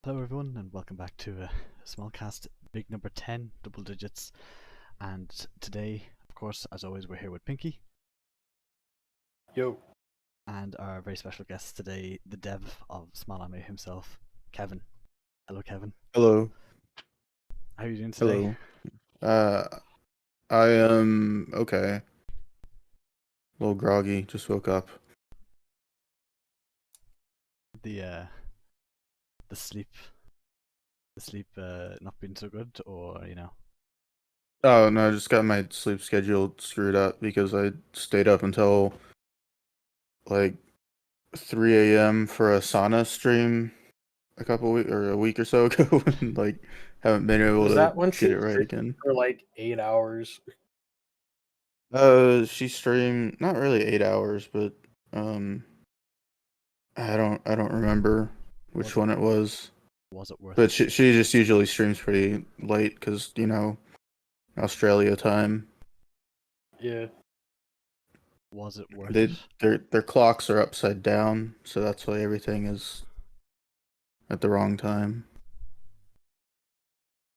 Hello, everyone, and welcome back to a small cast, big number 10, double digits. And today, of course, as always, we're here with Pinky Yo, and our very special guest today, the dev of Smol Ame himself, Kevin. Hello, Kevin. Hello, How are you doing today? hello. Uh, I am okay. A little groggy. Just woke up. The uh, the sleep, not being so good, or Oh no, I just got my sleep schedule screwed up because I stayed up until like 3 a.m. for a sauna stream a week or so ago, and like haven't been able was to that when get she it right streamed again. for like 8 hours? She streamed not really 8 hours, but um, I don't remember was which it one it was. was it worth But it? she just usually streams pretty late because Australia time. Yeah, Was it worth it? Their clocks are upside down, so that's why everything is at the wrong time.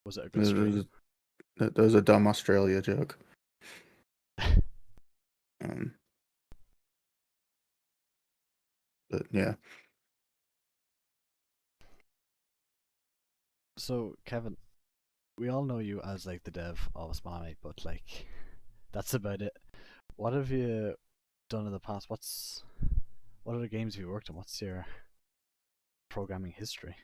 Was it a good stream? There's that was a dumb Australia joke. Um, but yeah. So, Kevin, we all know you as like the dev of Smol Ame, but like that's about it. What have you done in the past? What other games have you worked on? What's your programming history?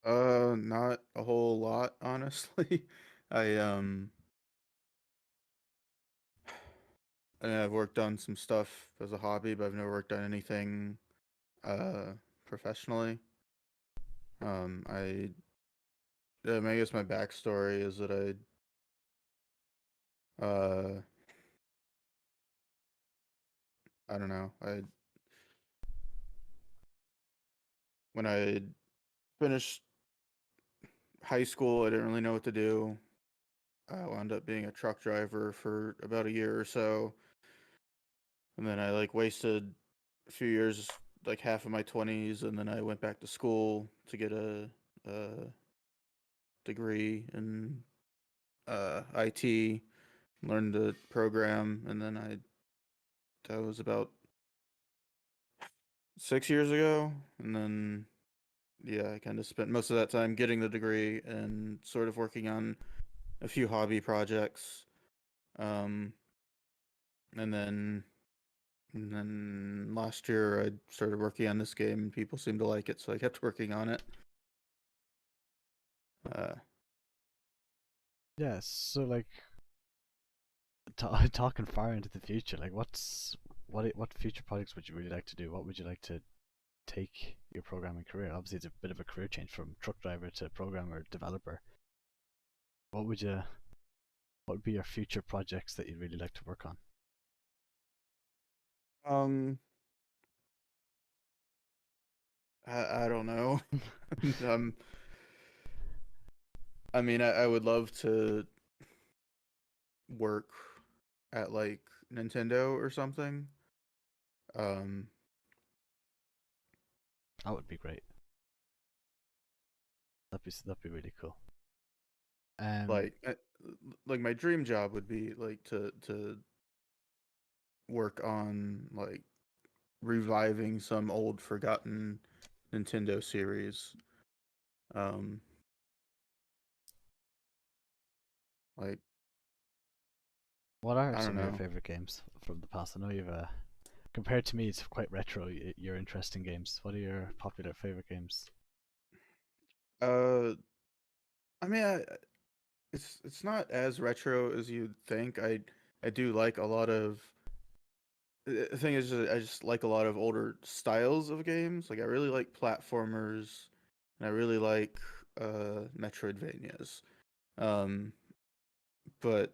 Not a whole lot, honestly. I I've worked on some stuff as a hobby, but I've never worked on anything professionally. I guess my backstory is that uh I don't know. I When I finished high school, I didn't really know what to do. I wound up being a truck driver for about a year or so, and then I like wasted a few years, like half of my 20s, and then I went back to school to get a degree in IT, learned to program, and then that was about 6 years ago, and then yeah, I kind of spent most of that time getting the degree and sort of working on a few hobby projects. Um, and then last year I started working on this game and people seemed to like it, so I kept working on it. Uh, Yeah, so like talking far into the future, like what future projects would you really like to do? What would you like to take your programming career? Obviously, it's a bit of a career change from truck driver to programmer developer. What would you what would be your future projects that you'd really like to work on? um, I don't know. um, I mean, I would love to work at like Nintendo or something. Um, That would be great. That'd be really cool. Um, like uh, like my dream job would be like to work on like reviving some old forgotten Nintendo series. Um, like what are I don't some of your know. favorite games from the past? I know you've compared to me, it's quite retro. Your interesting games. What are your popular favorite games? Uh, I mean, it's not as retro as you'd think. I do like a lot of. The thing is, I just like a lot of older styles of games. Like I really like platformers, and I really like Metroidvanias. Um, but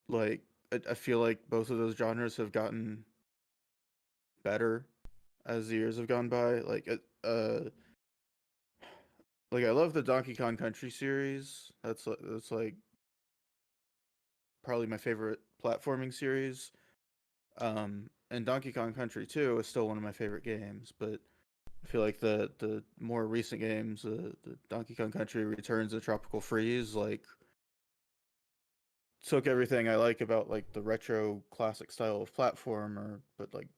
like I feel like both of those genres have gotten better as the years have gone by. Like I love the Donkey Kong Country series. That's like probably my favorite platforming series. And Donkey Kong Country 2 is still one of my favorite games, but I feel like the more recent games, the Donkey Kong Country Returns, the Tropical Freeze, like took everything I like about like the retro classic style of platformer, but like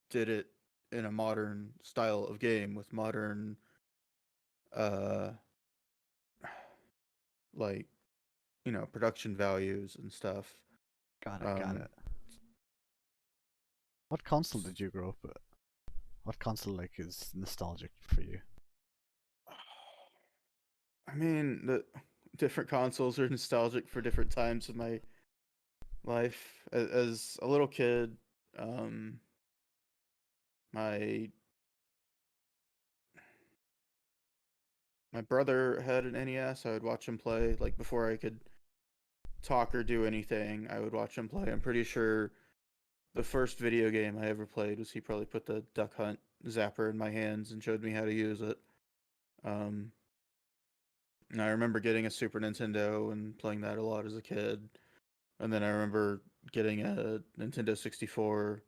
did it in a modern style of game with modern uh like production values and stuff. Got it, got Um it. What console did you grow up with? What console like is nostalgic for you? I mean, the different consoles are nostalgic for different times of my life. As a little kid, um my my brother had an NES. I would watch him play. Like before I could talk or do anything, I would watch him play. I'm pretty sure the first video game I ever played was he probably put the Duck Hunt zapper in my hands and showed me how to use it. Um, and I remember getting a Super Nintendo and playing that a lot as a kid. And then I remember getting a Nintendo 64,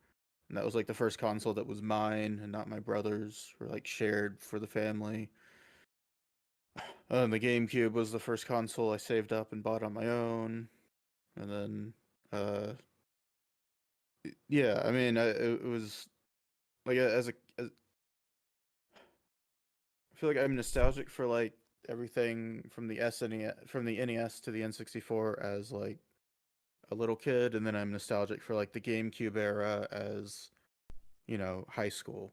and that was like the first console that was mine and not my brother's, or like shared for the family. The GameCube was the first console I saved up and bought on my own. And then, uh, yeah, I mean, it was like I feel like I'm nostalgic for like everything from the SNES, from the NES to the N64 as like a little kid, and then I'm nostalgic for like the GameCube era as high school.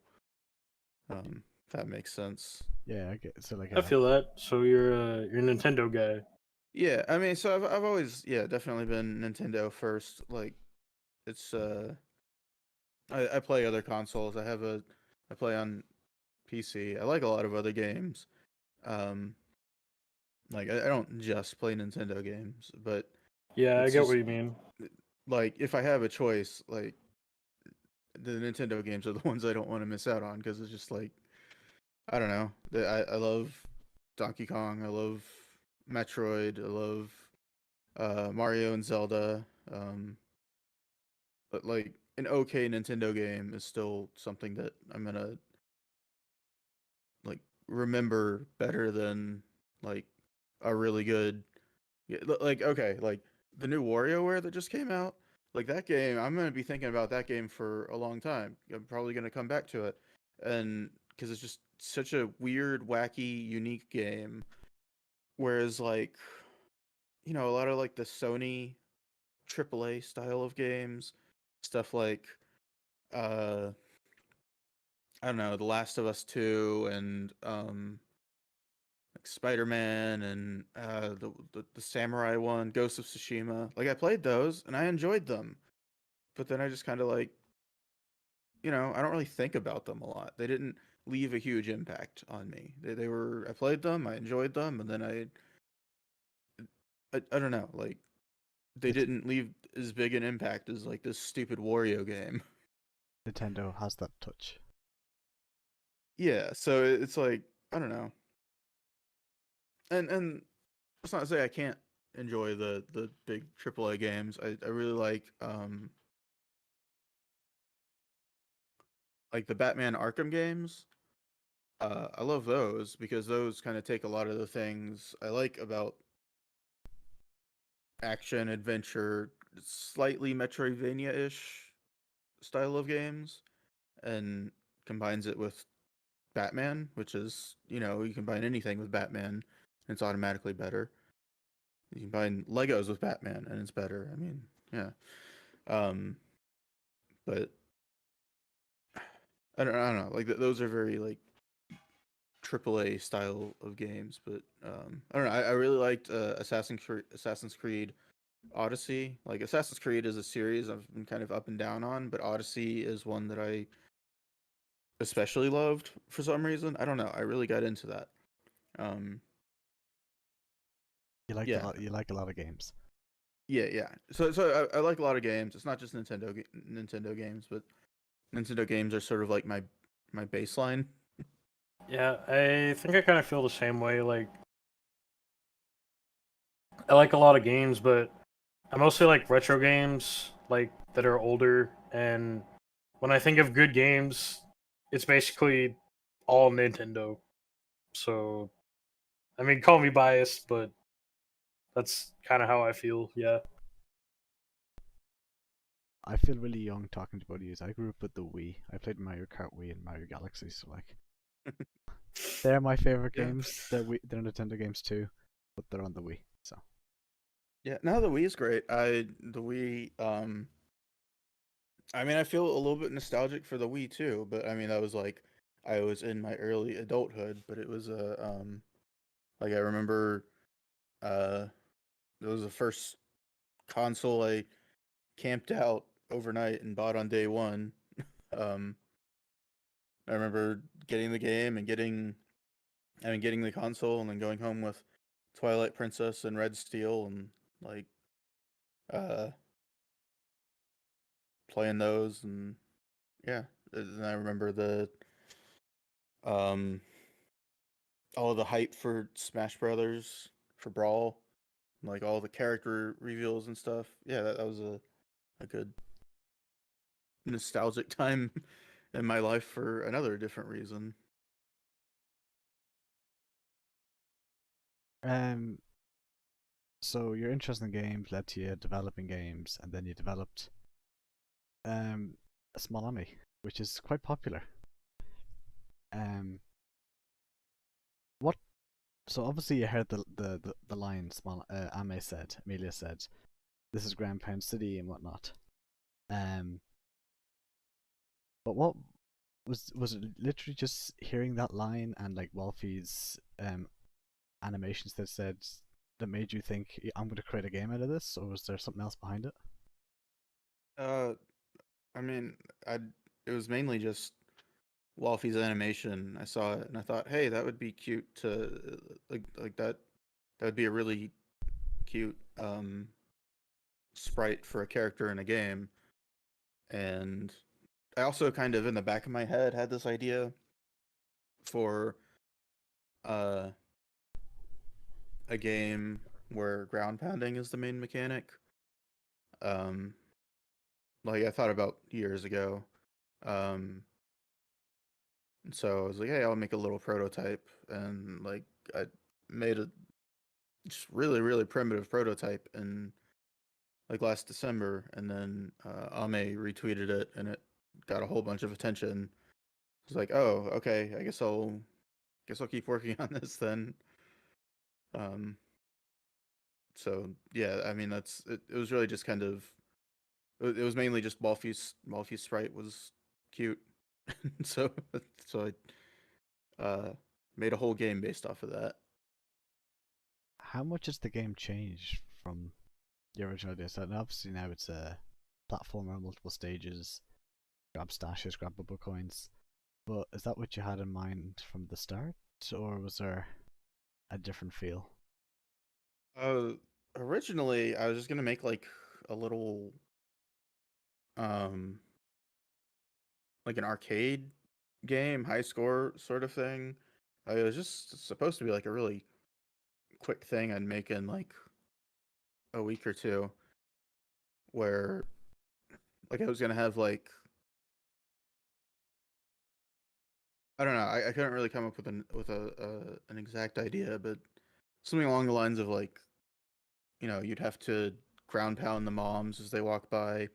If that makes sense. Yeah, I get so like I feel that. So you're a Nintendo guy. Yeah, I mean, so I've always definitely been Nintendo first. Like it's I play other consoles. I play on PC. I like a lot of other games. Um, like I don't just play Nintendo games, but Yeah, I it's get what just you mean. like if I have a choice, like the Nintendo games are the ones I don't want to miss out on because it's just like I don't know. I love Donkey Kong. I love Metroid. I love Mario and Zelda. But like an okay Nintendo game is still something that I'm gonna like remember better than like a really good like okay like the new WarioWare that just came out. Like that game, I'm gonna be thinking about that game for a long time. I'm probably gonna come back to it, and because it's just such a weird, wacky, unique game. Whereas like a lot of like the Sony AAA style of games, stuff like uh I don't know, The Last of Us 2 and like Spider-Man and the samurai one, Ghost of Tsushima. Like I played those and I enjoyed them. But then I just kind of like, I don't really think about them a lot. They didn't leave a huge impact on me. They were I played them, I enjoyed them, and then I don't know, like they Nit- didn't leave as big an impact as like this stupid Wario game. Nintendo has that touch. Yeah, so it's like I don't know. And that's not to say I can't enjoy the big AAA games. I really like the Batman Arkham games. I love those because those kind of take a lot of the things I like about action, adventure, slightly Metroidvania-ish style of games and combines it with Batman, which is, you combine anything with Batman, and it's automatically better. You combine Legos with Batman, and it's better. I mean, yeah. Um, but I don't know. Like those are very like AAA style of games. But I don't know. I really liked Assassin's Creed Odyssey. Like Assassin's Creed is a series I've been kind of up and down on, but Odyssey is one that I especially loved for some reason. I don't know. I really got into that. Um, yeah, You like a lot of games. yeah. So I like a lot of games. It's not just Nintendo games, but Nintendo games are sort of like my baseline. Yeah, I think I kind of feel the same way. Like I like a lot of games, but I mostly like retro games, like that are older. And when I think of good games, it's basically all Nintendo. So, I mean, call me biased, but that's kind of how I feel. Yeah. I feel really young talking about these. I grew up with the Wii. I played Mario Kart Wii and Mario Galaxy, so like they're my favorite Yeah. games. They're Nintendo games too, but they're on the Wii. So Yeah, no, the Wii is great. The Wii, I mean, I feel a little bit nostalgic for the Wii too, but I mean, that was like I was in my early adulthood, but it was like I remember it was the first console I camped out overnight and bought on day one. Um, I remember getting the game and getting the console and then going home with Twilight Princess and Red Steel and like uh playing those and yeah. And I remember the um all of the hype for Smash Brothers for Brawl, like all the character reveals and stuff. Yeah, that was a good nostalgic time in my life for another different reason. um, so your interest in games led to you developing games, and then you developed a Smol Ame, which is quite popular. Um, what? So obviously you heard the line Smol Ame said, Amelia said, "This is Grand Pound City" and whatnot. Um, but what was it literally just hearing that line and like Wolfie's animations that said that made you think I'm going to create a game out of this, or was there something else behind it? Uh, I mean, I it was mainly just Wolfie's animation. I saw it and I thought, hey, that would be cute to like that. That would be a really cute sprite for a character in a game. And I also kind of in the back of my head had this idea for uh a game where ground pounding is the main mechanic. Um, like I thought about years ago. Um, and so I was like, hey, I'll make a little prototype, and like I made a just really primitive prototype in like last December, and then Ame retweeted it, and it got a whole bunch of attention. I was like, oh, okay, I guess I'll keep working on this then. Um, so yeah, I mean it was really just kind of it was mainly just Malfi's sprite was cute, so so I made a whole game based off of that. How much has the game changed from the original idea? So obviously now it's a platformer, multiple stages, grab stashes, grab bubble coins. But is that what you had in mind from the start, or was there a different feel? Uh, Originally I was just gonna make like a little um like an arcade game, high score sort of thing. It was just supposed to be like a really quick thing I'd make in like a week or two, where like I was gonna have like I don't know, I couldn't really come up with an exact idea, but something along the lines of like you'd have to ground pound the moms as they walk by,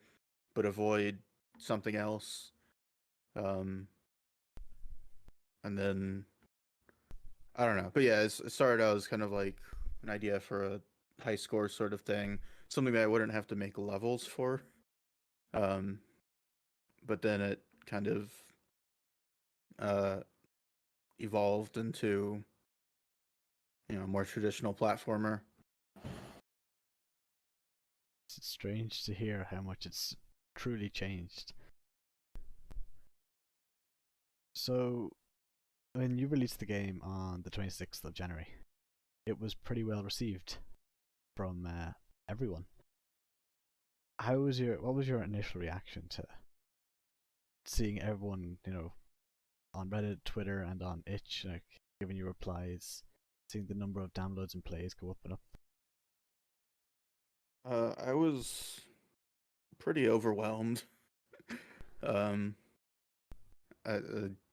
but avoid something else. Um, and then I don't know, but yeah, it started out as kind of like an idea for a high score sort of thing, something that I wouldn't have to make levels for. Um, but then it kind of uh evolved into a more traditional platformer. It's strange to hear how much it's truly changed. So, when you released the game on the 26th of January, it was pretty well received from everyone. What was your initial reaction to seeing everyone, on Reddit, Twitter, and on itch, like giving you replies, seeing the number of downloads and plays go up and up? I was pretty overwhelmed. Um, I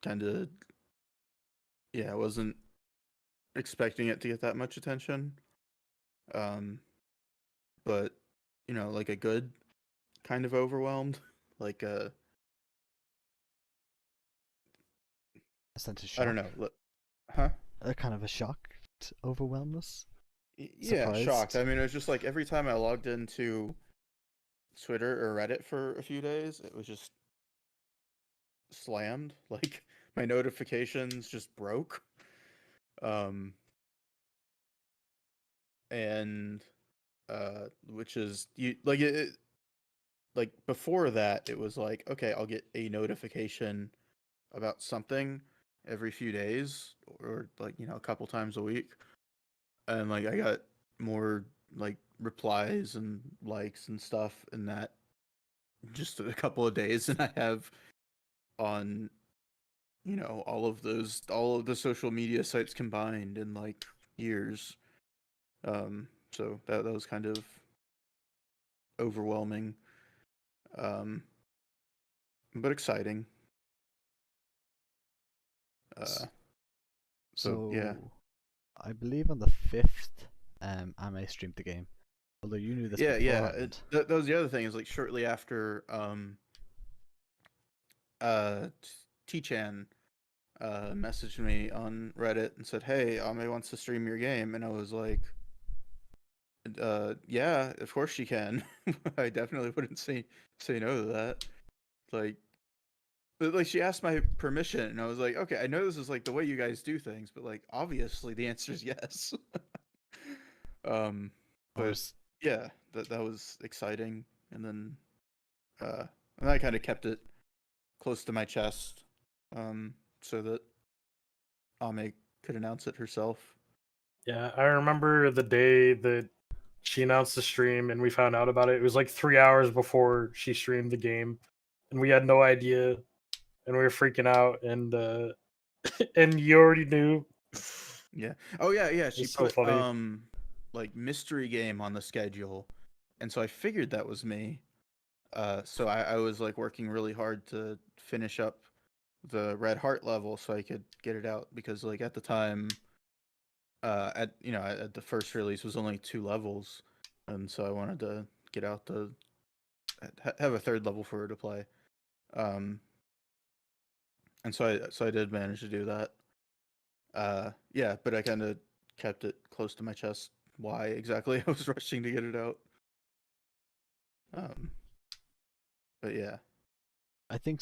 kind of yeah, I wasn't expecting it to get that much attention. But like a good kind of overwhelmed, like A sense of I don't shock. know, huh? A kind of a shock, overwhelmness, Yeah, shocked. surprised. I mean, it was just like every time I logged into Twitter or Reddit for a few days, it was just slammed. Like my notifications just broke. Um, and which is you like like before that, it was like, okay, I'll get a notification about something every few days or like, a couple times a week. And like I got more like replies and likes and stuff in that just a couple of days than I have on all of the social media sites combined in like years. So that was kind of overwhelming, um, but exciting. Uh, so yeah, So, I believe on the 5th, Ame streamed the game. Although you knew this yeah. beforehand. That was the other thing is like shortly after uh T-Chan messaged me on Reddit and said, "Hey, Ame wants to stream your game," and I was like, yeah, of course she can. I definitely wouldn't say no to that. Like, but like she asked my permission, and I was like, okay, I know this is like the way you guys do things, but like obviously the answer is yes. um, Or but yeah, that was exciting, and then and I kind of kept it close to my chest, so that Ame could announce it herself. Yeah, I remember the day that she announced the stream and we found out about it. It was like 3 hours before she streamed the game, and we had no idea, and we were freaking out. And and you already knew. Yeah. Oh yeah. She It's so put funny. like mystery game on the schedule, and so I figured that was me. So I was like working really hard to finish up the red heart level so I could get it out because like at the time, at the first release was only 2 levels, and so I wanted to get out the have a third level for her to play. Um, and so I did manage to do that. Yeah, but I kind of kept it close to my chest. Why exactly I was rushing to get it out. Um, but yeah. I think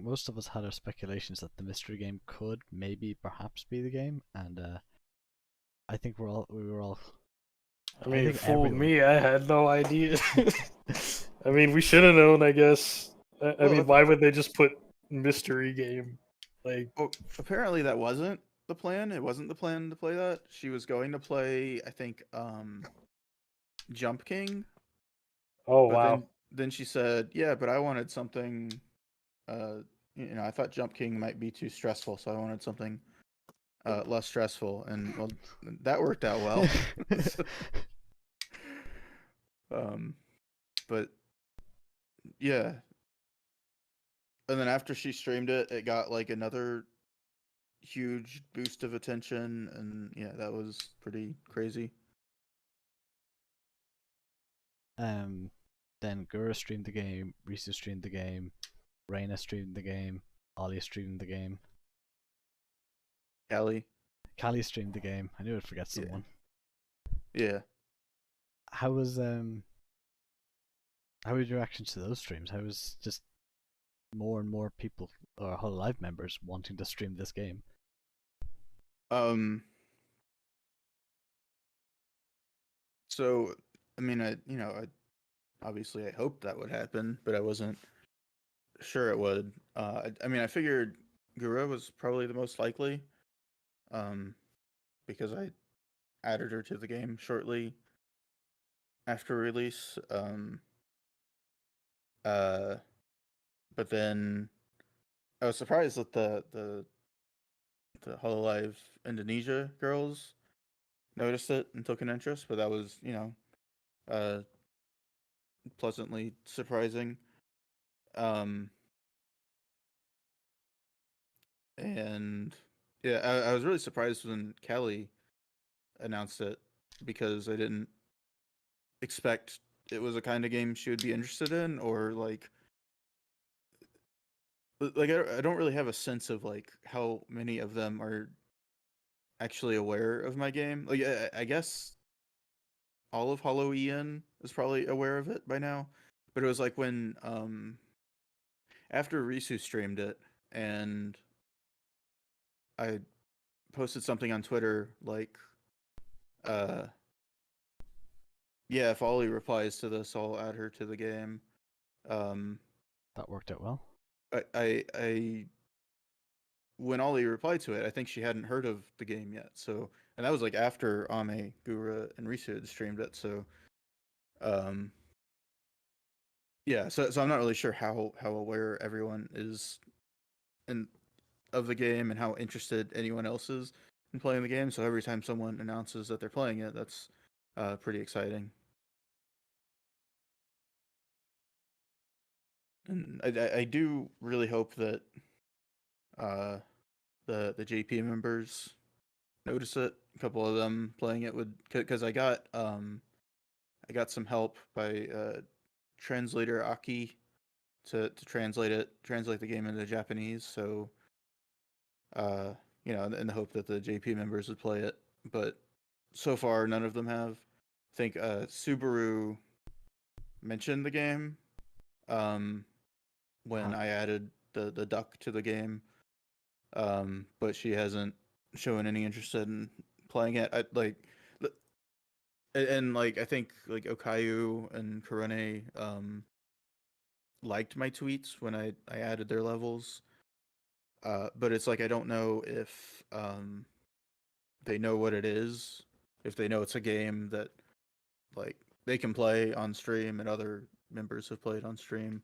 most of us had our speculations that the mystery game could maybe perhaps be the game, and I think we were all. I I mean, it think fooled everyone. me. I had no idea. I mean, we should have known, I guess. I Well, mean, why would they just put mystery game? Like, apparently that wasn't the plan. It wasn't the plan to play that. She was going to play, I think, Jump King, oh but wow. then she said, "Yeah, but I wanted something. Uh, I thought Jump King might be too stressful, so I wanted something less stressful." And well, that worked out well. So, um, but yeah, and then after she streamed it, it got like another huge boost of attention, and yeah, that was pretty crazy. um, then Gura streamed the game, Risu streamed the game, Reina streamed the game, Ollie streamed the game, Callie, Callie streamed the game. I knew I'd forget yeah, someone. yeah. How was how was your reaction to those streams? How was just more and more people or Whole Live members wanting to stream this game? Um, so I mean, I obviously I hoped that would happen, but I wasn't sure it would. I mean, I figured Gura was probably the most likely, um, because I added her to the game shortly after release. Uh, but then I was surprised that the Hololive Indonesia girls noticed it and took an interest, but that was, uh, pleasantly surprising. Um, and Yeah, I was really surprised when Kelly announced it because I didn't expect it was a kind of game she would be interested in, or like I don't really have a sense of like how many of them are actually aware of my game. Like I guess all of Halloween is probably aware of it by now, but it was like when after Risu streamed it and I posted something on Twitter like uh yeah, if Ollie replies to this, I'll add her to the game. Um, That worked out well. I when Ollie replied to it, I think she hadn't heard of the game yet. So, and that was like after Ame, Gura, and Risu had streamed it. So, um, yeah. So I'm not really sure how aware everyone is in of the game and how interested anyone else is in playing the game. So every time someone announces that they're playing it, that's pretty exciting. And I do really hope that uh, the JP members notice it. A couple of them playing it would, because I got some help by translator Aki to translate the game into Japanese. So in the hope that the JP members would play it, but so far none of them have. I think Subaru mentioned the game um when Uh-huh. I added the duck to the game, but she hasn't shown any interest in playing it. And like I think like Okayu and Korone liked my tweets when I added their levels. But it's like I don't know if they know what it is, if they know it's a game that like they can play on stream and other members have played on stream.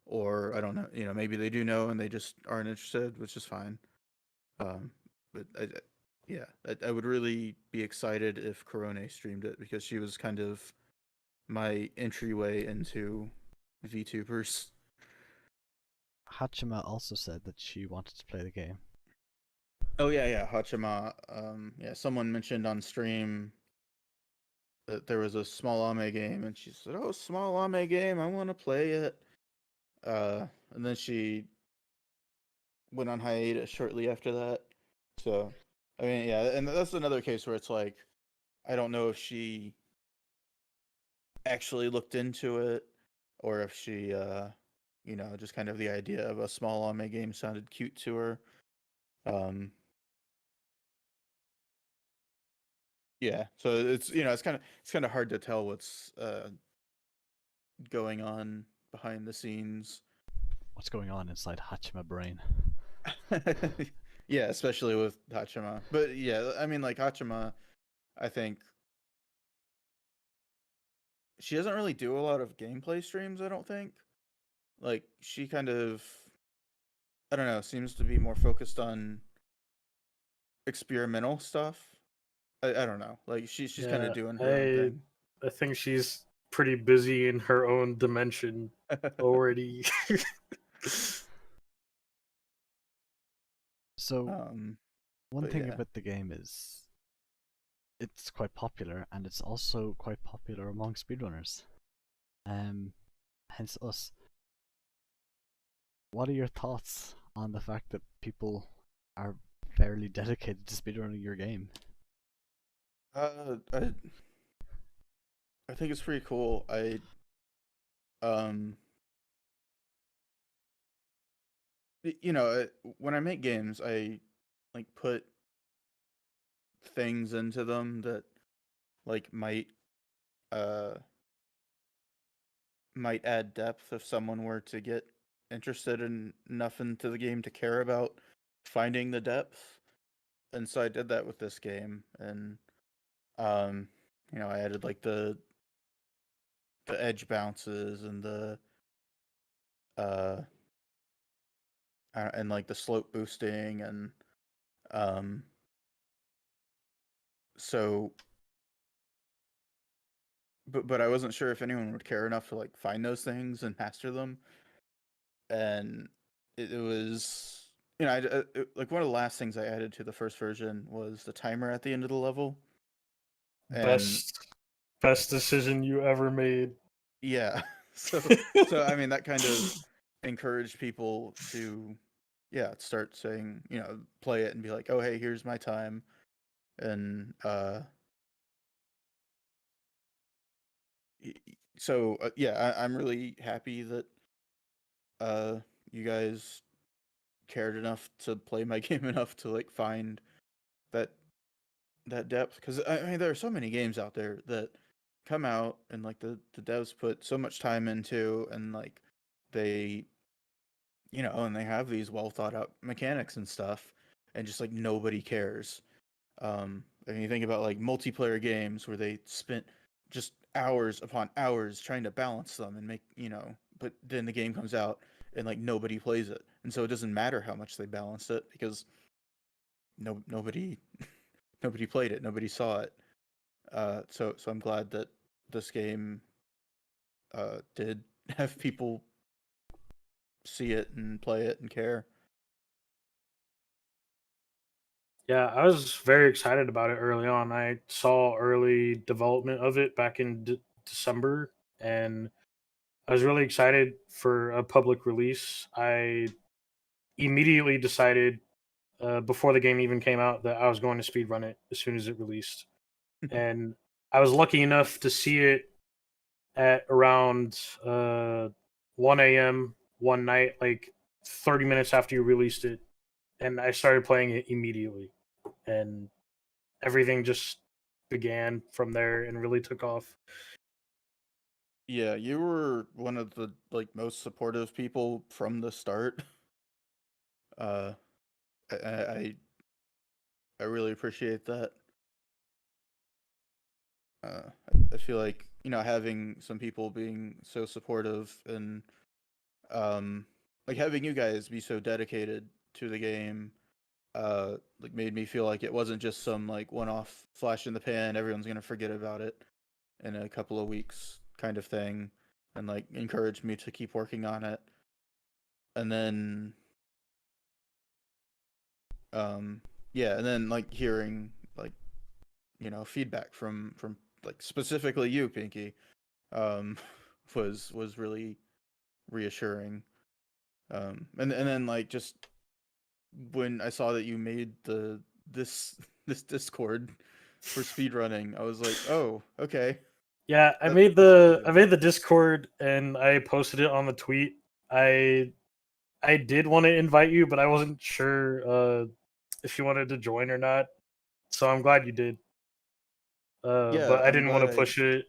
Or I don't know, maybe they do know and they just aren't interested, which is fine. Um, but yeah, I would really be excited if Korone streamed it because she was kind of my entryway into VTubers. Hachima also said that she wanted to play the game. Oh yeah, Hachima. Yeah, someone mentioned on stream that there was a Smol Ame game, and she said, "Oh, Smol Ame game, I want to play it." And then she went on hiatus shortly after that. So, I mean, yeah, and that's another case where it's like, I don't know if she actually looked into it, or if she, just kind of the idea of a Smol Ame game sounded cute to her. Yeah, so it's kind of hard to tell what's going on behind the scenes. What's going on inside Hachima brain? Yeah, especially with Hachima. But yeah, I mean, like Hachima, I think she doesn't really do a lot of gameplay streams. I don't think. Like she kind of, I don't know, seems to be more focused on experimental stuff. I don't know. Like she's kind of Yeah, doing her own I thing. I think she's pretty busy in her own dimension already. So one But thing yeah. about the game is it's quite popular, and it's also quite popular among speedrunners. Hence us. What are your thoughts on the fact that people are fairly dedicated to speedrunning your game? I think it's pretty cool. Um when I make games, I like put things into them that like uh might add depth if someone were to get interested in enough into the game to care about finding the depth. And so I did that with this game, and um I added like the edge bounces and the uh and like the slope boosting, and um so but I wasn't sure if anyone would care enough to like find those things and master them. And it was like one of the last things I added to the first version was the timer at the end of the level. And Best decision you ever made. yeah, so I mean that kind of encouraged people to start saying, play it and be like, oh hey, here's my time. And so I'm really happy that you guys cared enough to play my game enough to like find that depth, because I mean there are so many games out there that come out and like the devs put so much time into, and like they and they have these well thought out mechanics and stuff, and just like nobody cares. And you think about like multiplayer games where they spent just hours upon hours trying to balance them and make, but then the game comes out and like nobody plays it. And so it doesn't matter how much they balanced it, because nobody nobody played it, nobody saw it. So I'm glad that this game did have people see it and play it and care. Yeah, I was very excited about it early on. I saw early development of it back in December, and I was really excited for a public release. I immediately decided before the game even came out that I was going to speedrun it as soon as it released. And I was lucky enough to see it at around 1 a.m. one night, like 30 minutes after you released it. And I started playing it immediately. And everything just began from there and really took off. Yeah, you were one of the like most supportive people from the start. Uh, I I really appreciate that. Uh, I feel like having some people being so supportive, and like having you guys be so dedicated to the game, like made me feel like it wasn't just some like one-off flash in the pan, everyone's gonna forget about it in a couple of weeks kind of thing, and like encouraged me to keep working on it. And then and then like hearing like feedback from like specifically you, Pinky, um was really reassuring. And then like just when I saw that you made this this Discord for speedrunning, I was like, oh, okay. Yeah, I That, made that's really the Discord and I posted it on the tweet. I did want to invite you, but I wasn't sure if you wanted to join or not. So I'm glad you did. Yeah, But I I'm didn't want glad to push it.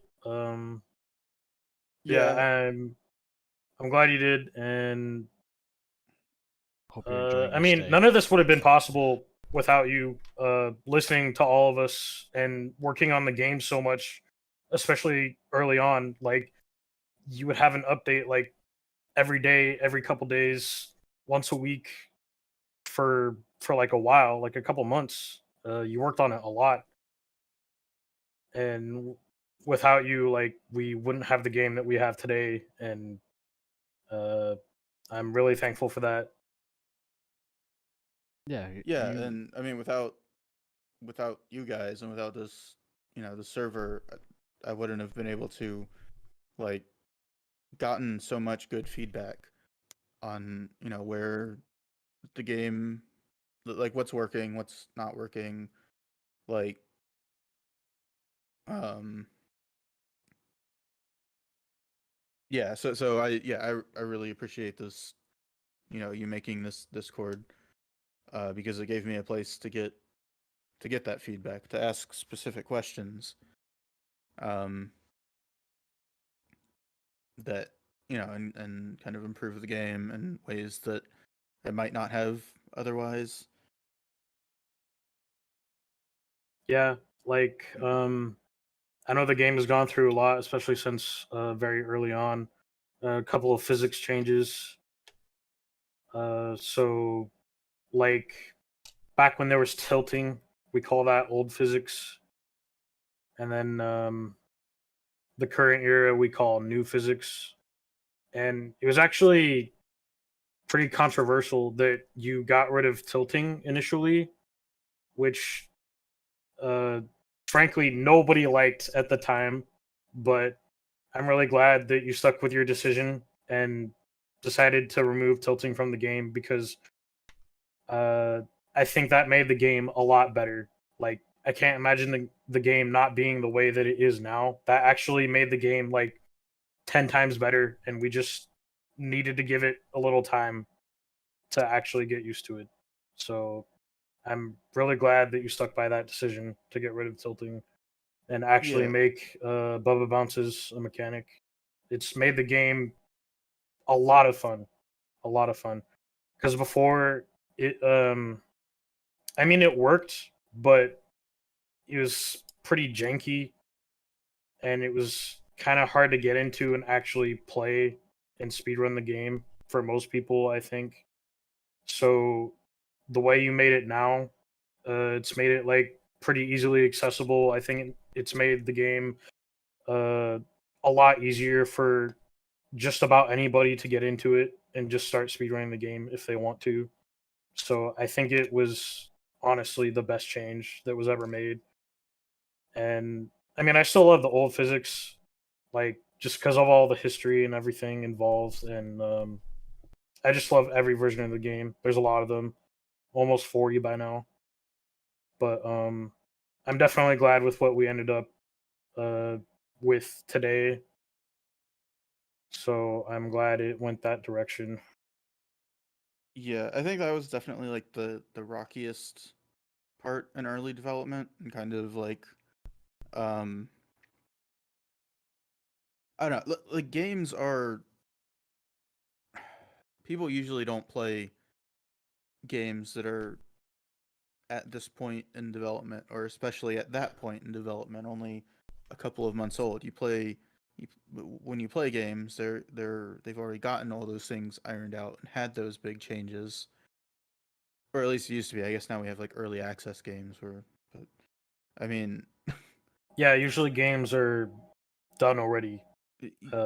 Yeah, yeah, I'm glad you did, and Hope you're enjoying I your mean, stay. none of this would have been possible without you listening to all of us and working on the game so much, especially early on. Like you would have an update like every day, every couple days, once a week for like a while, like a couple months. You worked on it a lot, and without you, like we wouldn't have the game that we have today. And uh, I'm really thankful for that. Yeah, yeah, you. and I mean without you guys and without this, the server, I wouldn't have been able to like gotten so much good feedback on where the game, like what's working, what's not working, like um yeah. So I really appreciate this, you making this Discord, because it gave me a place to get that feedback, to ask specific questions, um that and kind of improve the game in ways that it might not have otherwise. Yeah, like I know the game has gone through a lot, especially since very early on. A couple of physics changes. So like back when there was tilting, we call that old physics, and then the current era we call new physics. And it was actually pretty controversial that you got rid of tilting initially, which uh, frankly nobody liked at the time. But I'm really glad that you stuck with your decision and decided to remove tilting from the game because uh, I think that made the game a lot better. Like I can't imagine the game not being the way that it is now. That actually made the game like 10 times better, and we just needed to give it a little time to actually get used to it. So I'm really glad that you stuck by that decision to get rid of tilting and actually Yeah, make Bubba Bounces a mechanic. It's made the game a lot of fun, a lot of fun. Because before it, I mean, it worked, but it was pretty janky, and it was kind of hard to get into and actually play and speedrun the game for most people, I think. So the way you made it now, it's made it like pretty easily accessible. I think it's made the game uh, a lot easier for just about anybody to get into it and just start speedrunning the game if they want to. So I think it was honestly the best change that was ever made. And I mean, I still love the old physics, like just because of all the history and everything involved. And I just love every version of the game. There's a lot of them, almost 40 by now. But I'm definitely glad with what we ended up uh, with today. So I'm glad it went that direction. yeah. I think that was definitely like the rockiest part in early development, and kind of like, um, I don't know. Like games are, people usually don't play games that are at this point in development, or especially at that point in development, only a couple of months old. When you play games, they've already gotten all those things ironed out and had those big changes, or at least it used to be. I guess now we have like early access games where, but I mean, Yeah, usually games are done already.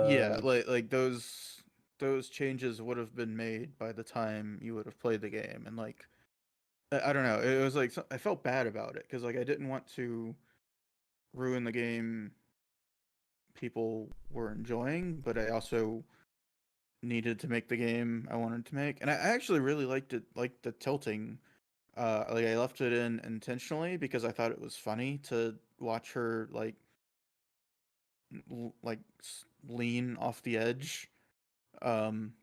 yeah, Uh, like those changes would have been made by the time you would have played the game, and like I don't know, it was like I felt bad about it because like I didn't want to ruin the game people were enjoying, but I also needed to make the game I wanted to make. And I actually really liked it, like the tilting. Like I left it in intentionally because I thought it was funny to watch her lean off the edge. Um,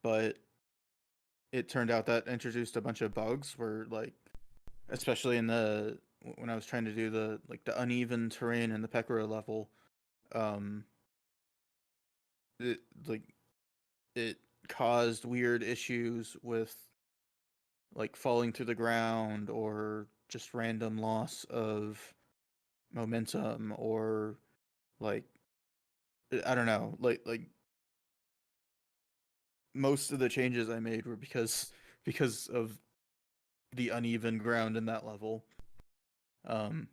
but it turned out that introduced a bunch of bugs where like, especially in the when I was trying to do the uneven terrain in the Pekora level, um, it like it caused weird issues with like falling to the ground, or just random loss of momentum, or like I don't know, like most of the changes I made were because of the uneven ground in that level. Um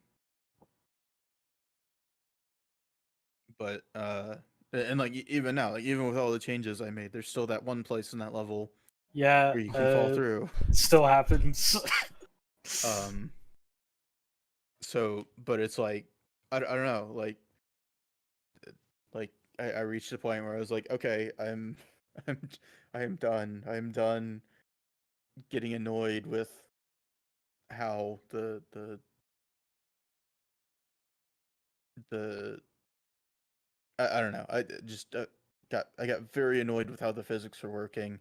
but and like even now, like even with all the changes I made, there's still that one place in that level yeah, where you can fall through. still happens. Um so but it's like I don't know, like I reached the point where I was like, okay, I'm I am done. I am done getting annoyed with how the I don't know. I just I got very annoyed with how the physics were working,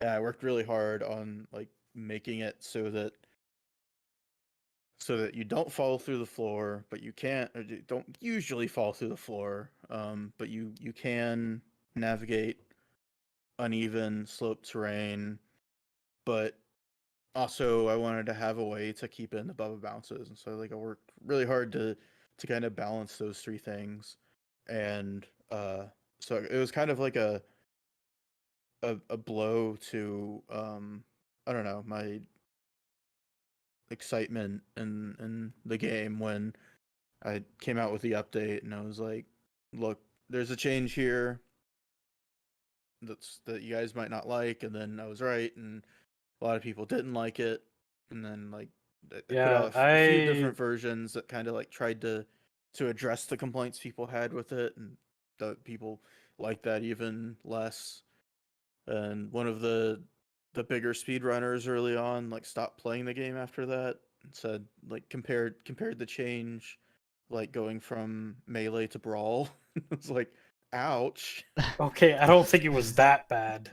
and I worked really hard on like making it so that you don't fall through the floor, but you can't, or you don't usually fall through the floor. But you can navigate uneven slope terrain, but also I wanted to have a way to keep in the Bubba bounces, and so like I worked really hard to kind of balance those three things, and so it was kind of like a blow to I don't know, my excitement in the game when I came out with the update and I was like, look, there's a change here. that you guys might not like, and then I was right, and a lot of people didn't like it, and then like I put out Yeah, a few I different versions that kind of like tried to address the complaints people had with it, and the people liked that even less. And one of the bigger speedrunners early on like stopped playing the game after that and said like compared the change like going from melee to brawl. It's like ouch. okay. I don't think it was that bad.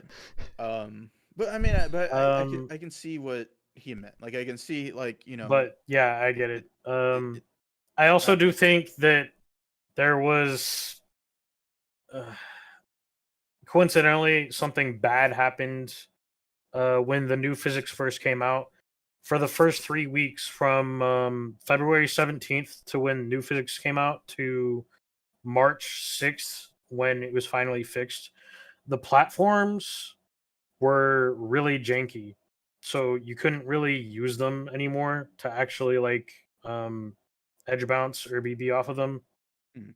But I mean, Um, I can see what he meant. Like I can see like but yeah, I get it. it I also uh, do think that there was uh, coincidentally something bad happened when the new physics first came out. For the first 3 weeks, from February 17th to when new physics came out to March 6th when it was finally fixed, the platforms were really janky. So you couldn't really use them anymore to actually like edge bounce or BB off of them. mm,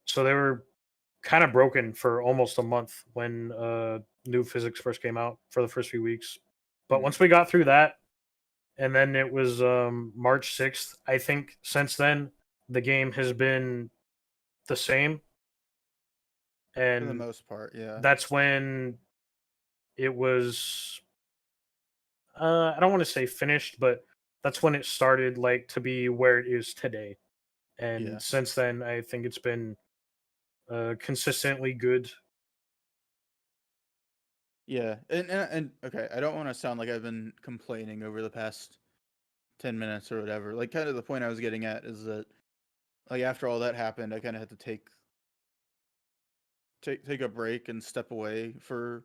So they were kind of broken for almost a month when new physics first came out for the first few weeks. But mm. once we got through that, and then it was March 6th, I think since then the game has been the same. For the And most part, yeah. that's when it was I don't want to say finished, but that's when it started like to be where it is today. And Yeah. since then, I think it's been consistently good. Yeah. And okay, I don't want to sound like I've been complaining over the past 10 minutes or whatever. Like kind of the point I was getting at is that like after all that happened, I kind of had to take a break and step away for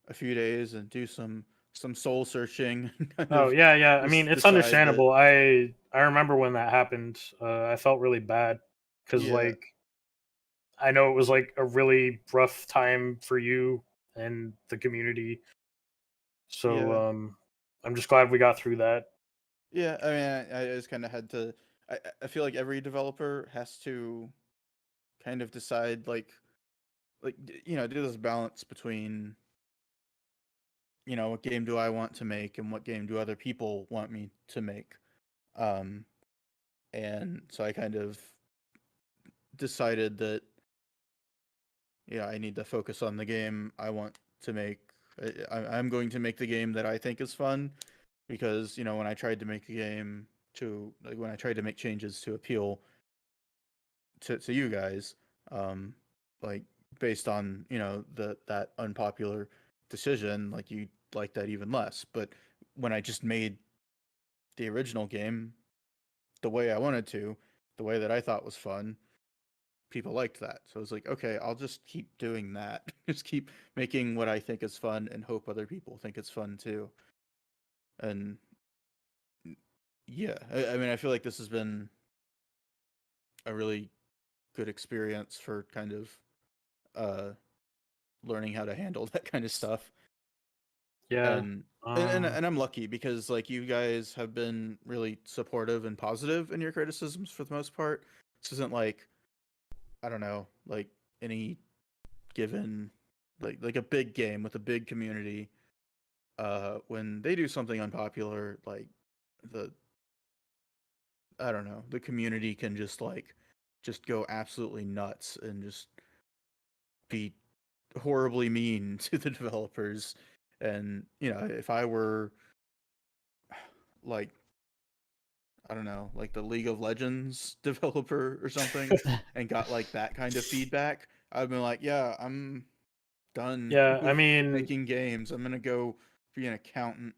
a few days and do some soul searching and kind Oh of yeah, yeah. I mean, just it's decide that understandable. I remember when that happened. I felt really bad because yeah, like I know it was like a really rough time for you and the community. So yeah. I'm just glad we got through that. Yeah, I mean, I just kind of had to. I feel like every developer has to kind of decide, do this balance between, what game do I want to make and what game do other people want me to make. Um, and so I kind of decided that, I need to focus on the game I want to make. I'm going to make the game that I think is fun because, when I tried to make a game when I tried to make changes to appeal to you guys, um, like based on that unpopular decision, like you like that even less. But when I just made the original game the way I wanted to, the way that I thought was fun, people liked that. So I was like, okay, I'll just keep doing that. Just keep making what I think is fun and hope other people think it's fun too. And yeah, I mean, I feel like this has been a really good experience for kind of uh learning how to handle that kind of stuff. Yeah. And and Um, and I'm lucky because like you guys have been really supportive and positive in your criticisms for the most part. This isn't like I don't know, like any given like a big game with a big community when they do something unpopular like the I don't know, the community can just go absolutely nuts and just be horribly mean to the developers. And if I were like I don't know, like the League of Legends developer or something, and got like that kind of feedback, I'd be like, yeah, I'm done yeah. I with mean, making games. I'm gonna go be an accountant.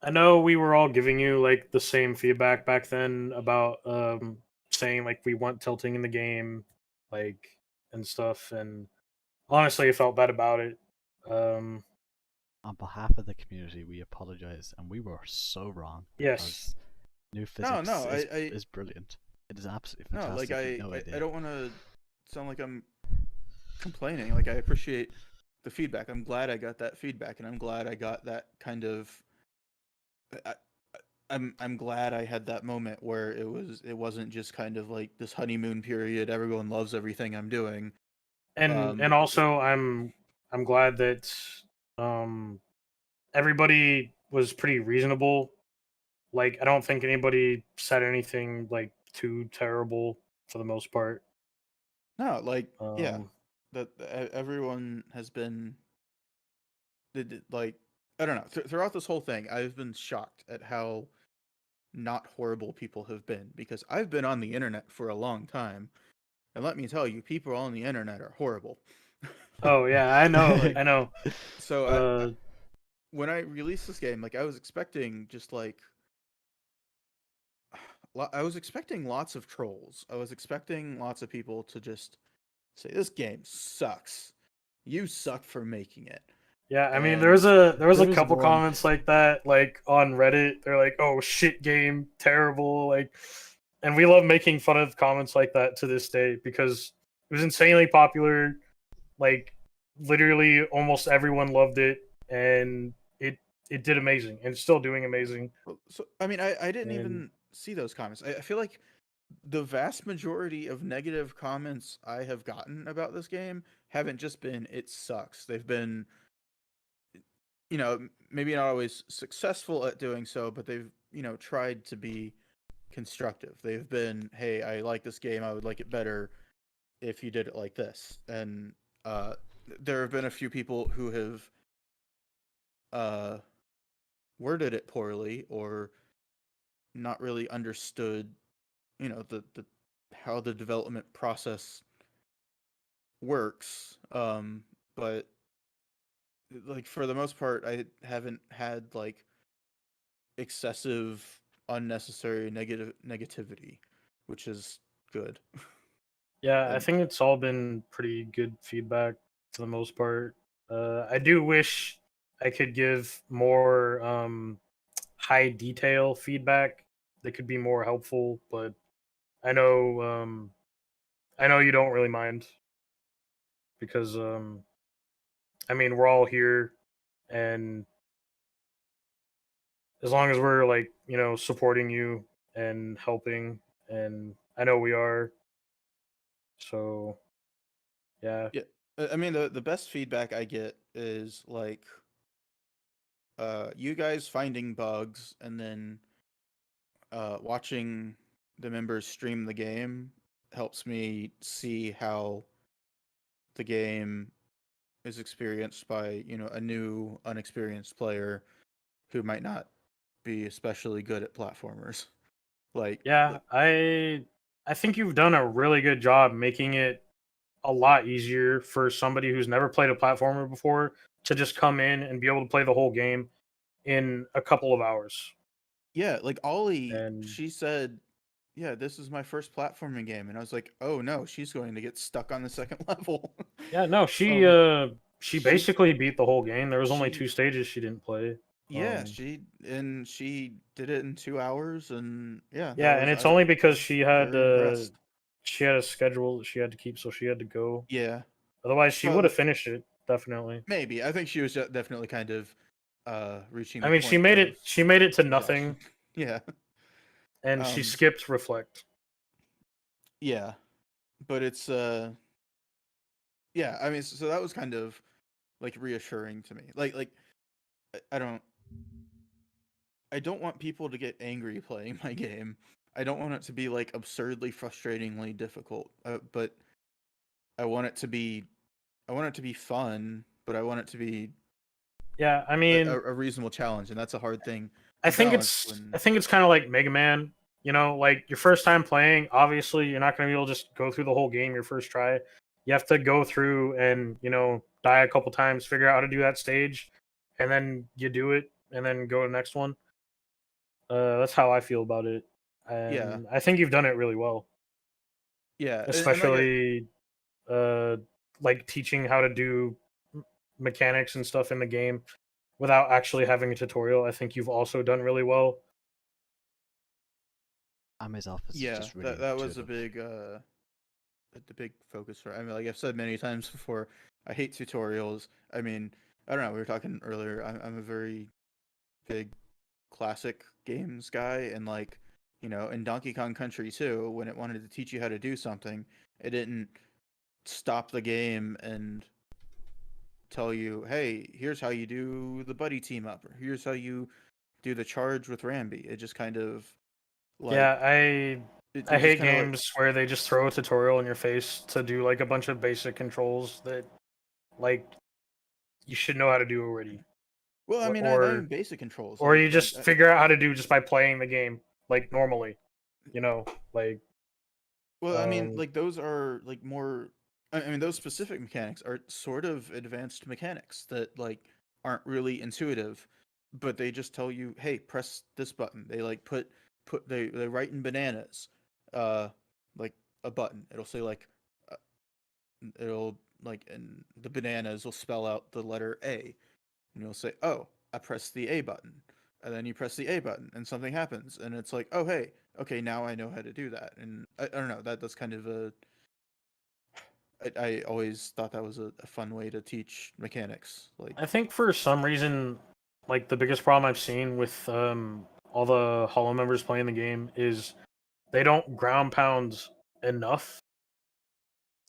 I know we were all giving you like the same feedback back then about saying like we want tilting in the game, like and stuff. And honestly, I felt bad about it. Um, On behalf of the community, we apologize, and we were so wrong yes. because new No, physics no, is brilliant. It is absolutely no, like fantastic. You've no I idea. don't want to sound like I'm complaining. Like I appreciate the feedback. I'm glad I got that feedback, and I'm glad I got that kind of. I, I'm glad I had that moment where it wasn't just kind of like this honeymoon period. Everyone loves everything I'm doing. And It, also I'm glad that everybody was pretty reasonable. Like, I don't think anybody said anything like too terrible for the most part. No, like yeah, Um, that everyone has been like I don't know. Throughout this whole thing, I've been shocked at how not horrible people have been because I've been on the internet for a long time, and let me tell you, people on the internet are horrible. oh yeah, I know, Like I know. so, Uh, when I released this game, like I was expecting just like I was expecting lots of trolls. I was expecting lots of people to just say this game sucks. You suck for making it. yeah, I mean, And there was a There was couple one. comments like that, like on Reddit. They're like, "Oh, shit game, terrible." Like, and we love making fun of comments like that to this day because it was insanely popular. Like, literally, almost everyone loved it, and it did amazing, and it's still doing amazing. so I mean, I didn't And even see those comments. I feel like the vast majority of negative comments I have gotten about this game haven't just been it sucks. They've been, maybe not always successful at doing so, but they've, tried to be constructive. They've been, hey, I like this game. I would like it better if you did it like this. And uh, there have been a few people who have uh, worded it poorly or not really understood, the how the development process works. But like for the most part, I haven't had like excessive, unnecessary negativity, which is good. yeah, I And think it's all been pretty good feedback for the most part. I do wish I could give more high detail feedback that could be more helpful, but I know I know you don't really mind because I mean, we're all here, and as long as we're like, supporting you and helping, and I know we are, so yeah. yeah, I mean the best feedback I get is like you guys finding bugs and then watching the members stream the game helps me see how the game is experienced by a new unexperienced player who might not be especially good at platformers. Like, Yeah, I think you've done a really good job making it a lot easier for somebody who's never played a platformer before to just come in and be able to play the whole game in a couple of hours. yeah, like Ollie, And she said, "Yeah, this is my first platforming game," and I was like, "Oh no, she's going to get stuck on the second level." yeah, no, um, she she's basically beat the whole game. There was only she 2 stages she didn't play. yeah, Um she did it in 2 hours, and yeah, that yeah, and was it's I only because was very impressed. she had a schedule that she had to keep, so she had to go. Yeah, Otherwise, she would well, have finished it definitely. maybe I think she was definitely kind of reaching I the mean, point of she made it to exhaustion. nothing, Yeah. and she Um, skipped reflect. yeah, but it's yeah, I mean, so that was kind of like reassuring to me. Like I don't want people to get angry playing my game. I don't want it to be like absurdly frustratingly difficult. But I want it to be I want it to be fun, but I want it to be Yeah, I mean, a reasonable challenge, and that's a hard thing I to think balance it's when kind of like Mega Man. Like your first time playing, obviously you're not going to be able to just go through the whole game your first try. You have to go through and die a couple times, figure out how to do that stage, and then you do it, and then go to the next one. That's how I feel about it, yeah. and I think you've done it really well, Yeah, and like especially uh, like teaching how to do mechanics and stuff in the game without actually having a tutorial. I think you've also done really well. Ame's office is yeah, just really that was a intuitive. big the big focus for. I mean, like I've said many times before, I hate tutorials. I mean, I don't know. We were talking earlier. I'm a very big classic games guy, and like in Donkey Kong Country 2, when it wanted to teach you how to do something, it didn't stop the game and tell you, hey, here's how you do the buddy team up, or here's how you do the charge with Rambi. It just kind of like Yeah, it I just hate kind of like games where they just throw a tutorial in your face to do like a bunch of basic controls that like you should know how to do already. well, I Or mean, not even or, basic controls. or Like you just figure out how to do just by playing the game like normally, you know, like well, I mean, um like those are like more. I mean, those specific mechanics are sort of advanced mechanics that like aren't really intuitive, but they just tell you, hey, press this button. They like they write in bananas, uh, like a button. It'll say like, uh, it'll like, and the bananas will spell out the letter A, and you'll say, oh, I pressed the A button. And then you press the A button and something happens. And it's like, oh, hey, okay, now I know how to do that. And I don't know, that's kind of I always thought that was a fun way to teach mechanics. Like, I think for some reason like the biggest problem I've seen with all the Hollow members playing the game is they don't ground pound enough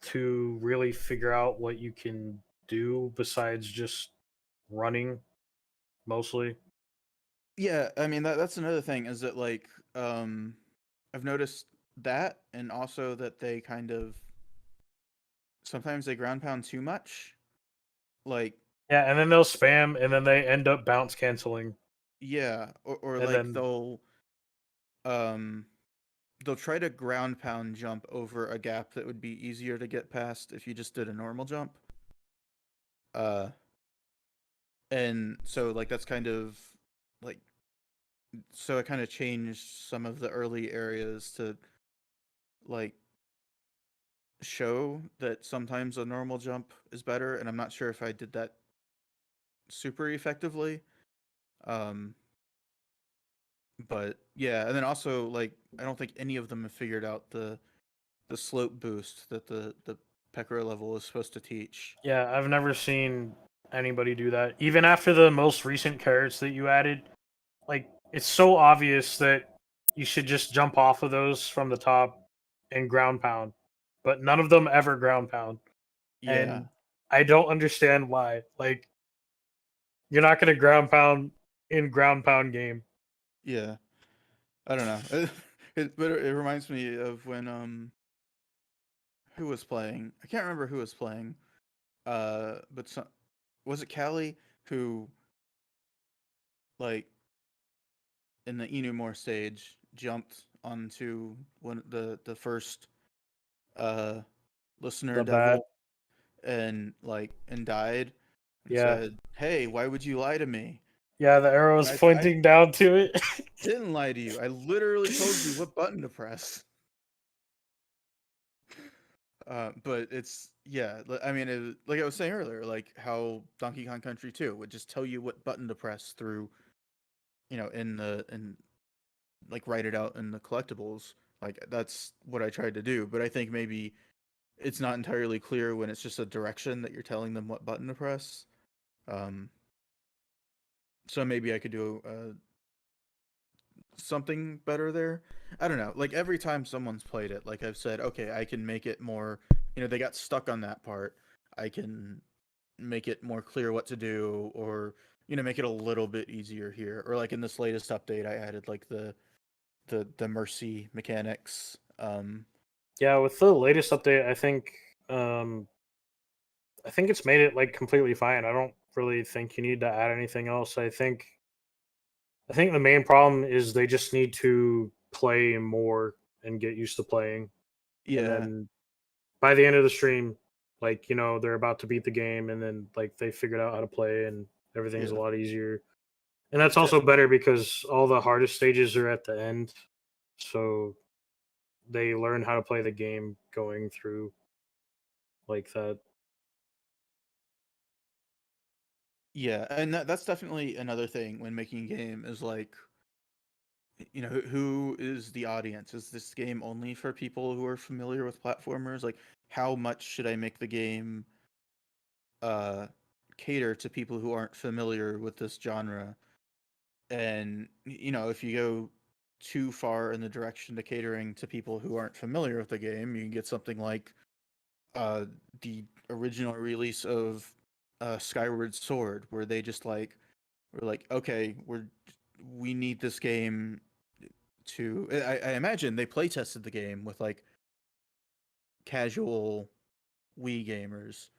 to really figure out what you can do besides just running mostly. yeah, I mean, that's another thing is that, like, I've noticed that, and also that they kind of sometimes they ground pound too much. Like, Yeah, and then they'll spam and then they end up bounce canceling. yeah, or And like then um they'll try to ground pound jump over a gap that would be easier to get past if you just did a normal jump. Uh, and so like that's kind of like so it kind of changed some of the early areas to like show that sometimes a normal jump is better, and I'm not sure if I did that super effectively. Um, but yeah, and then also like I don't think any of them have figured out the slope boost that the Pekora level is supposed to teach. yeah, I've never seen anybody do that. Even after the most recent carrots that you added, like it's so obvious that you should just jump off of those from the top and ground pound. But none of them ever ground pound. Yeah, And I don't understand why. Like you're not gonna ground pound in ground pound game. yeah. I don't know. But it reminds me of when who was playing? I can't remember who was playing. But was it Callie who like in the Inumore stage jumped onto one the first uh listener The bat. devil and died and Yeah. said, "Hey, why would you lie to me?" Yeah, the arrow And is pointing down to it. didn't lie to you. I literally told you what button to press. But it's yeah. I mean, like I was saying earlier, like how Donkey Kong Country 2 would just tell you what button to press through, in like write it out in the collectibles. Like that's what I tried to do. But I think maybe it's not entirely clear when it's just a direction that you're telling them what button to press. Um, so maybe I could do something better there. I don't know. Like every time someone's played it, like I've said, okay, I can make it more. They got stuck on that part. I can make it more clear what to do, or make it a little bit easier here. Or like in this latest update, I added like the mercy mechanics. Yeah, with the latest update, I think it's made it like completely fine. I don't really think you need to add anything else. I think the main problem is they just need to play more and get used to playing. And Yeah, then by the end of the stream, like, they're about to beat the game and then like they figured out how to play and everything's a yeah, lot easier. And that's also definitely. better because all the hardest stages are at the end. So they learn how to play the game going through like that. Yeah, and that's definitely another thing when making a game is like, who is the audience? Is this game only for people who are familiar with platformers? Like, how much should I make the game uh cater to people who aren't familiar with this genre? And if you go too far in the direction to catering to people who aren't familiar with the game, you can get something like uh the original release of Skyward Sword, where they just like were like, okay, we need this game to. I imagine they play tested the game with like casual Wii gamers,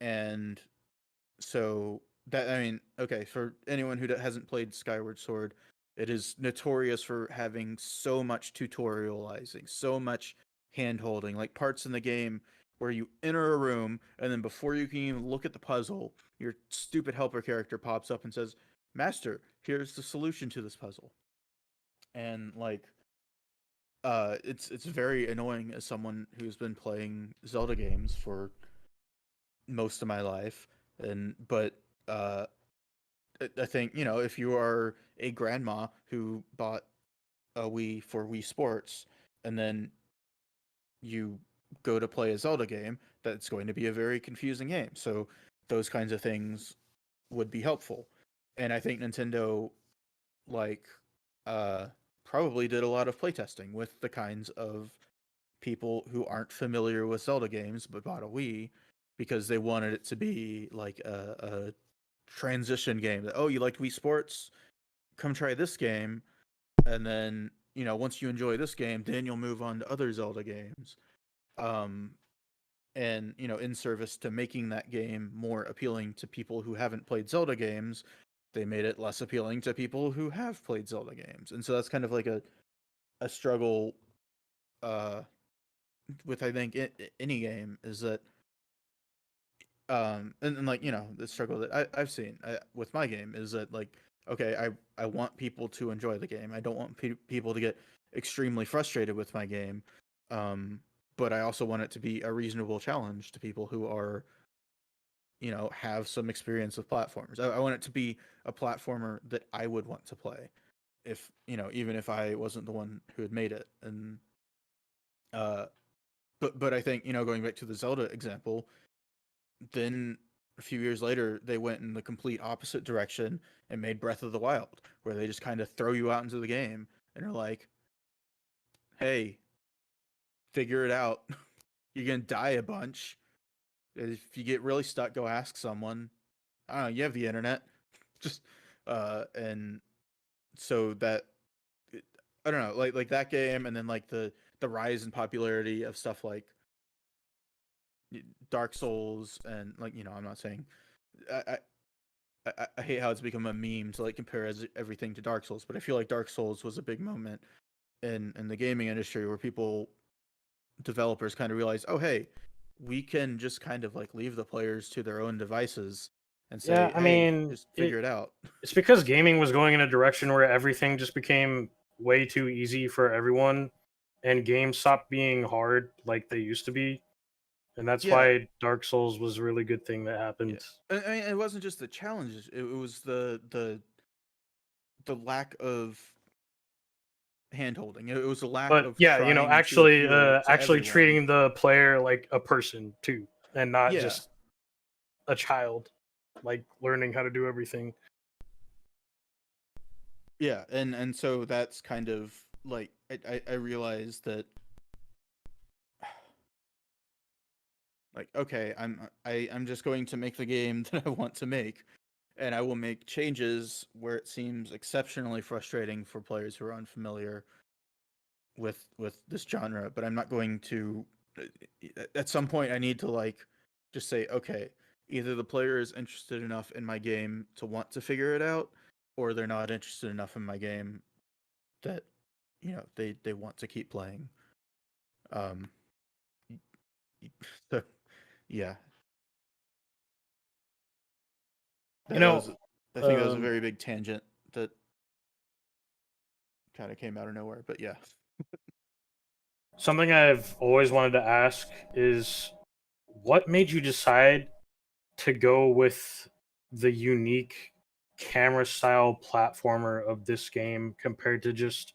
and so that I mean, okay, for anyone who hasn't played Skyward Sword, it is notorious for having so much tutorializing, so much hand holding, like parts in the game where you enter a room and then before you can even look at the puzzle, your stupid helper character pops up and says, "Master, here's the solution to this puzzle." And like it's very annoying as someone who's been playing Zelda games for most of my life, and but uh I think, you know, if you are a grandma who bought a Wii for Wii Sports and then you go to play a Zelda game, that's going to be a very confusing game. So those kinds of things would be helpful. And I think Nintendo like uh probably did a lot of playtesting with the kinds of people who aren't familiar with Zelda games but bought a Wii because they wanted it to be like a transition game. That, oh, you liked Wii Sports? Come try this game, and then, you know, once you enjoy this game, then you'll move on to other Zelda games. Um, and, you know, in service to making that game more appealing to people who haven't played Zelda games, they made it less appealing to people who have played Zelda games. And so that's kind of like a struggle uh, with, I think, any game is that and like, you know, the struggle that I've seen with my game is that like, okay, I want people to enjoy the game. I don't want people to get extremely frustrated with my game, but I also want it to be a reasonable challenge to people who are, you know, have some experience with platformers. I want it to be a platformer that I would want to play, if, you know, even if I wasn't the one who had made it. And uh but I think, you know, going back to the Zelda example, then a few years later they went in the complete opposite direction and made Breath of the Wild, where they just kind of throw you out into the game and are like, hey, figure it out. You're gonna die a bunch. If you get really stuck, go ask someone. I don't know, you have the internet. Just and so that, I don't know, like that game, and then like the rise in popularity of stuff like Dark Souls, and like, you know, I'm not saying I, I hate how it's become a meme to like compare everything to Dark Souls, but I feel like Dark Souls was a big moment in the gaming industry where developers kind of realized, oh hey, we can just kind of like leave the players to their own devices and Yeah, say, I hey, mean, just figure it out. it's because gaming was going in a direction where everything just became way too easy for everyone, and games stopped being hard like they used to be. And that's Yeah, why Dark Souls was a really good thing that yeah. happened. I mean, it wasn't just the challenges; it was the lack of hand holding. It was a lack But of yeah, you know, trying to appeal to actually everyone. treating the player like a person too, and not Yeah, just a child, like learning how to do everything. yeah, and so that's kind of like I realized that, like, okay, I'm just going to make the game that I want to make, and I will make changes where it seems exceptionally frustrating for players who are unfamiliar with this genre, but I'm not going to. At some point, I need to like just say, okay, either the player is interested enough in my game to want to figure it out, or they're not interested enough in my game that, you know, they want to keep playing. Um, so yeah, You that know, was, I think that was a um, very big tangent that kind of came out of nowhere, but yeah. something I've always wanted to ask is, what made you decide to go with the unique camera style platformer of this game compared to just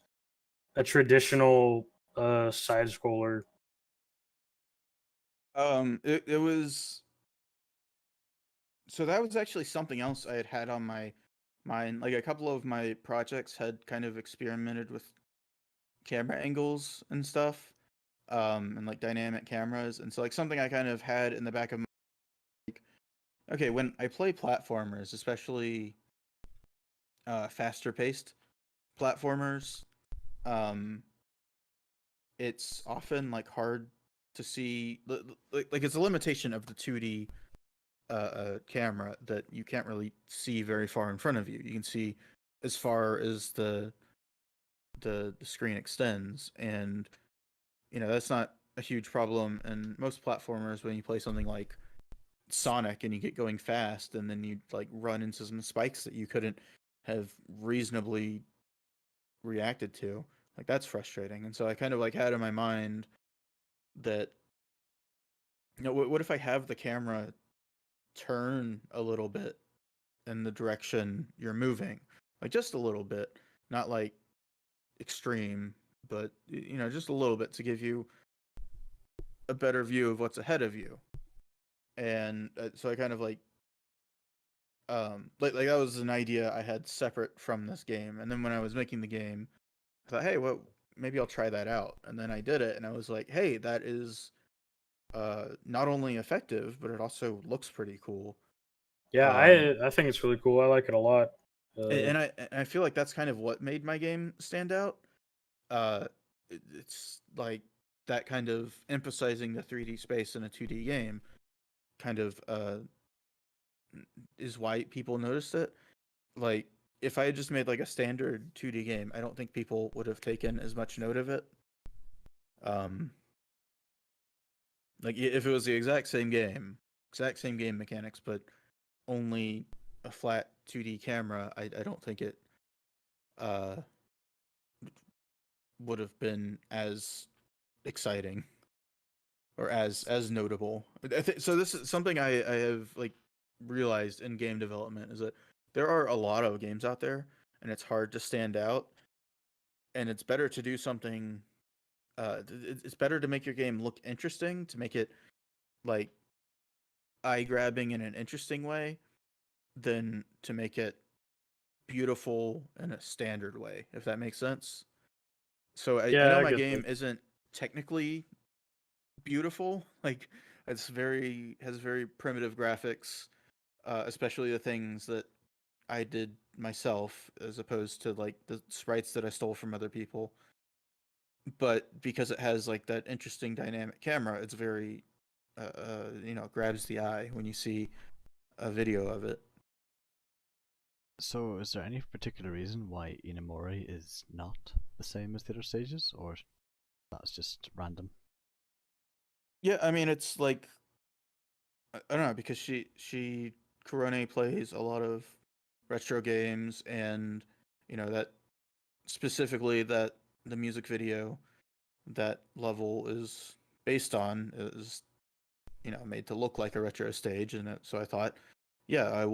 a traditional side scroller? It was, so that was actually something else I had on my mind. Like a couple of my projects had kind of experimented with camera angles and stuff, and like dynamic cameras, and so like something I kind of had in the back of my, Okay, when I play platformers, especially faster paced platformers, um, it's often like hard to see. Like it's a limitation of the 2D camera that you can't really see very far in front of you. You can see as far as the screen extends, and that's not a huge problem. And most platformers, when you play something like Sonic and you get going fast, and then you like run into some spikes that you couldn't have reasonably reacted to, like that's frustrating. And so I kind of like had in my mind that what if I have the camera turn a little bit in the direction you're moving, like just a little bit, not like extreme, but just a little bit to give you a better view of what's ahead of you. And so I kind of like that was an idea I had separate from this game. And then when I was making the game, I thought, hey, what? Maybe I'll try that out. And then I did it, and I was like, hey, that is not only effective, but it also looks pretty cool. Yeah, Um, I think it's really cool. I like it a lot. and I feel like that's kind of what made my game stand out. It's like that kind of emphasizing the 3D space in a 2D game kind of is why people noticed it. Like if I had just made like a standard 2D game, I don't think people would have taken as much note of it. Um, like if it was the exact same game mechanics, but only a flat 2D camera, I don't think it uh would have been as exciting or as notable. So this is something I have like realized in game development is that there are a lot of games out there, and it's hard to stand out, and it's better to do something. It's better to make your game look interesting, to make it like eye grabbing in an interesting way, than to make it beautiful in a standard way, if that makes sense. So I Yeah, know I my get that. game isn't technically beautiful. Like has very primitive graphics, especially the things that I did myself, as opposed to like the sprites that I stole from other people. But because it has like that interesting dynamic camera, it's very, grabs the eye when you see a video of it. So, is there any particular reason why Inamori is not the same as the other stages, or that's just random? Yeah, I mean it's like I don't know, because she Kurone plays a lot of retro games, and that specifically that the music video that level is based on is made to look like a retro stage. And so I thought, yeah, I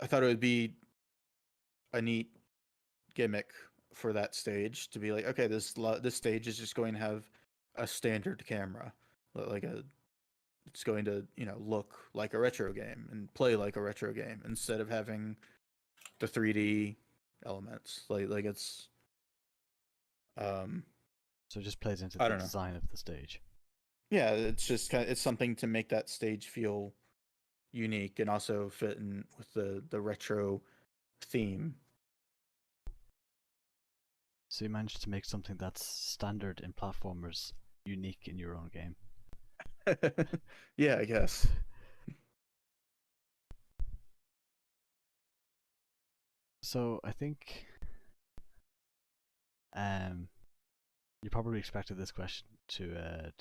thought it would be a neat gimmick for that stage to be like, okay, this stage is just going to have a standard camera, like a it's going to look like a retro game and play like a retro game, instead of having the 3D elements. Like it's um So it just plays into I the don't know. design of the stage. Yeah, it's just it's something to make that stage feel unique and also fit in with the retro theme. So you managed to make something that's standard in platformers unique in your own game. Yeah, I guess. So I think um, you probably expected this question to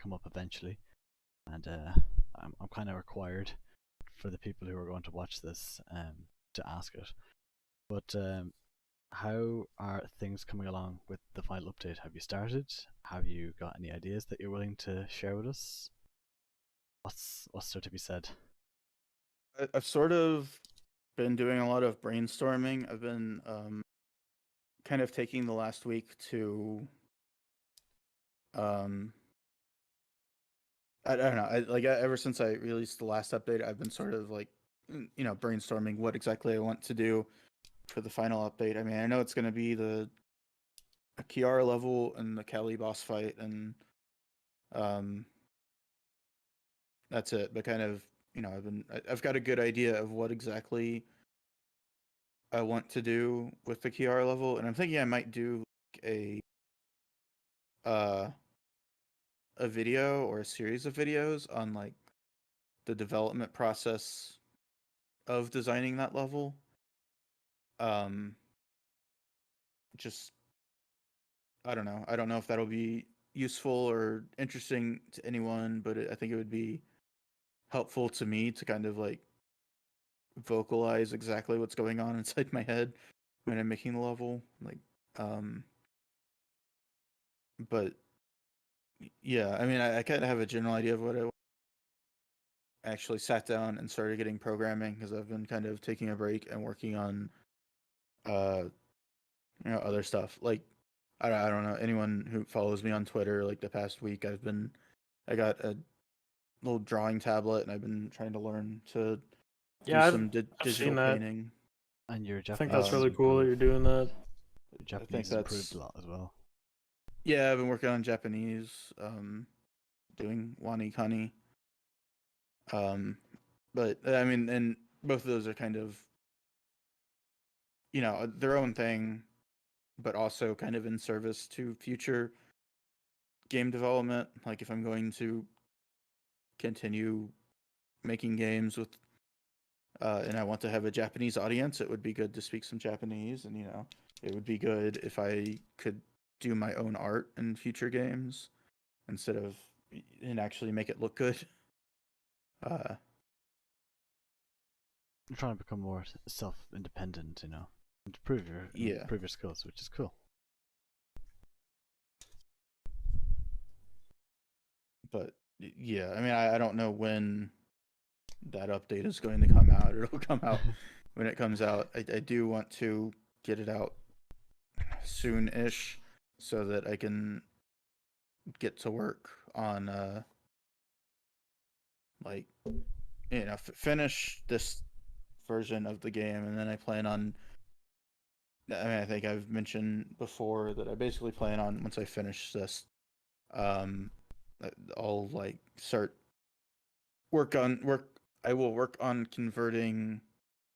come up eventually, and I'm kind of required for the people who are going to watch this to ask it. But how are things coming along with the final update? Have you started? Have you got any ideas that you're willing to share with us? What's there to be said? I've sort of been doing a lot of brainstorming. I've been kind of taking the last week to um I don't know. Ever since I released the last update, I've been sort of like brainstorming what exactly I want to do for the final update. I mean, I know it's going to be the Kiara level and the Kelly boss fight, and um that's it. But kind of I've got a good idea of what exactly I want to do with the QR level, and I'm thinking I might do uh a video or a series of videos on like the development process of designing that level. Just I don't know. I don't know if that'll be useful or interesting to anyone, but I think it would be helpful to me to kind of like vocalize exactly what's going on inside my head when I'm making the level. Like, but yeah, I mean, I kind of have a general idea of what I actually sat down and started getting programming because I've been kind of taking a break and working on, uh, other stuff. Like, I don't know, anyone who follows me on Twitter, like the past week, I got a little drawing tablet and I've been trying to learn to do Yeah, some I've digital seen that. painting. And your I think Japanese that's has really cool that you're improved. doing that. Your I think Japanese has improved that's a lot as well. yeah. I've been working on Japanese, doing wani kani. But I mean, and both of those are kind of their own thing, but also kind of in service to future game development. Like if I'm going to continue making games with, and I want to have a Japanese audience, it would be good to speak some Japanese, and it would be good if I could do my own art in future games instead of and actually make it look good. Uh, You're trying to become more self-independent, and yeah, improve your skills, which is cool. but yeah, I mean, I don't know when that update is going to come out. It'll come out when it comes out. I do want to get it out soon-ish so that I can get to work on like finish this version of the game, and then I plan on. I mean, I think I've mentioned before that I basically plan on once I finish this, um, I'll like start work. I will work on converting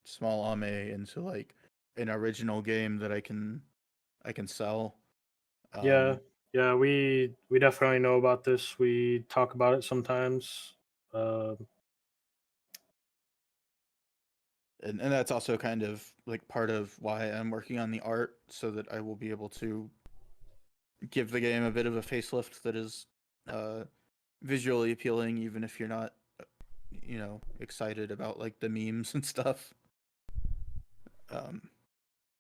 Smol Ame into like an original game that I can sell. Yeah, Um, yeah, we definitely know about this. We talk about it sometimes. Uh, and that's also kind of like part of why I'm working on the art so that I will be able to give the game a bit of a facelift that is uh visually appealing, even if you're not excited about like the memes and stuff. um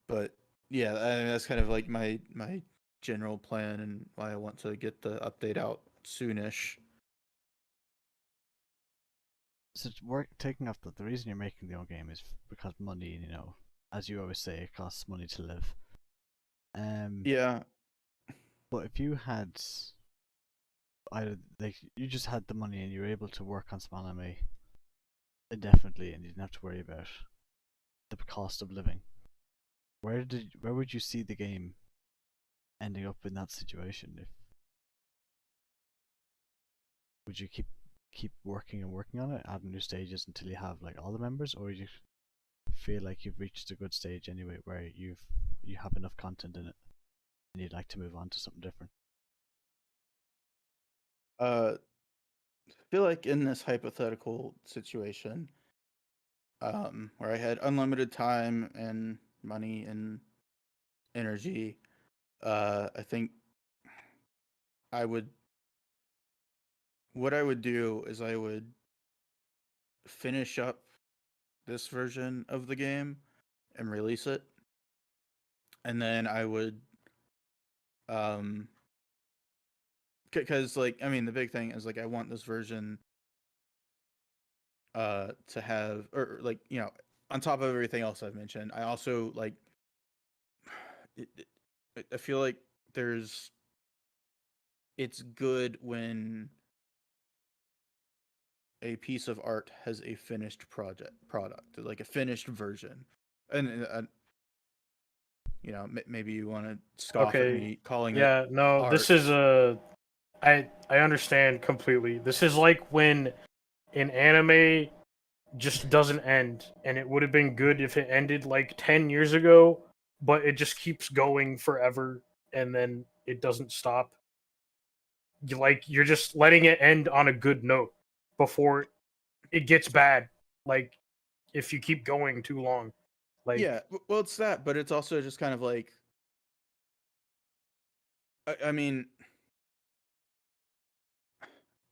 but yeah, I mean, that's kind of like my general plan and why I want to get the update out soonish. So work taking off the reason you're making the own game is because money. As you always say, it costs money to live. Yeah. But if you had either like you just had the money and you were able to work on Small Ame indefinitely and you didn't have to worry about the cost of living, where would you see the game ending up in that situation? If would you keep working and working on it, adding new stages until you have like all the members, or you feel like you've reached a good stage anyway where you have enough content in it and you'd like to move on to something different? I feel like in this hypothetical situation, where I had unlimited time and money and energy, I think I would what I would do is I would finish up this version of the game and release it, and then I would um because like I mean the big thing is like I want this version to have or like on top of everything else I've mentioned, I also like I feel like there's it's good when a piece of art has a finished product, like a finished version. And maybe you want to scoff at okay, me calling it yeah, no, this art. is a. I understand completely. This is like when an anime just doesn't end, and it would have been good if it ended like 10 years ago, but it just keeps going forever and then it doesn't stop. You're just letting it end on a good note before it gets bad. Like if you keep going too long. Like Yeah, well, it's that, but it's also just kind of like, I mean,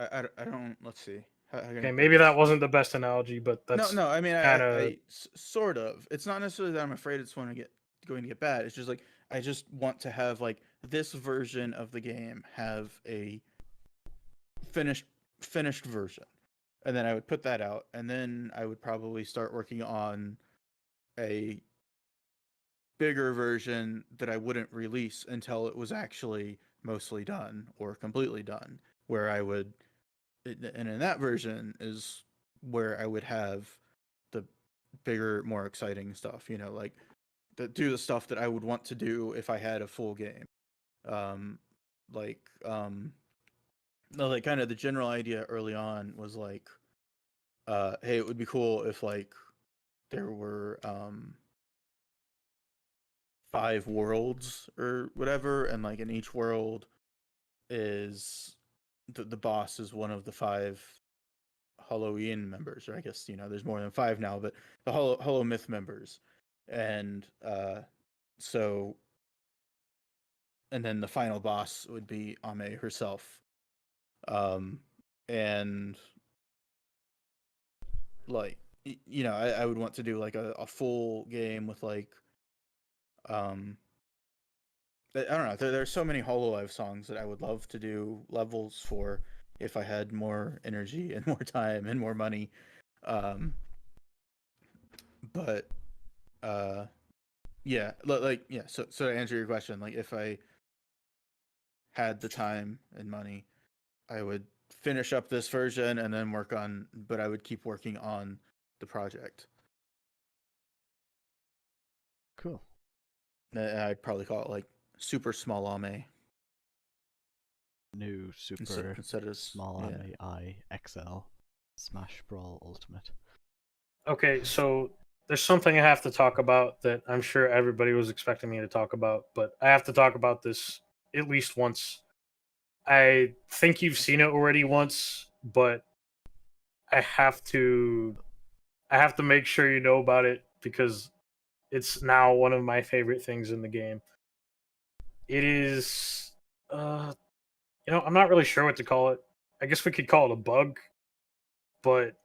I don't. Let's see. How can I okay, put maybe that this? wasn't the best analogy, but No, that's no. I mean, kind of sort of. It's not necessarily that I'm afraid it's going to get bad. It's just like I just want to have like this version of the game have a finished finished version, and then I would put that out, and then I would probably start working on a bigger version that I wouldn't release until it was actually mostly done or completely done. Where I would, and in that version is where I would have the bigger, more exciting stuff. You know, like do the stuff that I would want to do if I had a full game. Um, like no, like kind of the general idea early on was like, hey, it would be cool if like there were 5 worlds or whatever, and like in each world is the boss is one of the 5 Halloween members, or I guess there's more than 5 now, but the Hollow Myth members, and so and then the final boss would be Ame herself, and like I would want to do like a full game with like um I don't know. There's so many Hololive songs that I would love to do levels for if I had more energy and more time and more money. Um, but uh, yeah, like yeah. So to answer your question, like if I had the time and money, I would finish up this version and then work on. But I would keep working on the project. Cool. I'd probably call it like Super Small Ame New Super instead of Small yeah. Ame I XL Smash Brawl Ultimate. okay. So there's something I have to talk about that I'm sure everybody was expecting me to talk about, but I have to talk about this at least once. I think you've seen it already once, but I have to I have to make sure you know about it because it's now one of my favorite things in the game. It is I'm not really sure what to call it. I guess we could call it a bug, but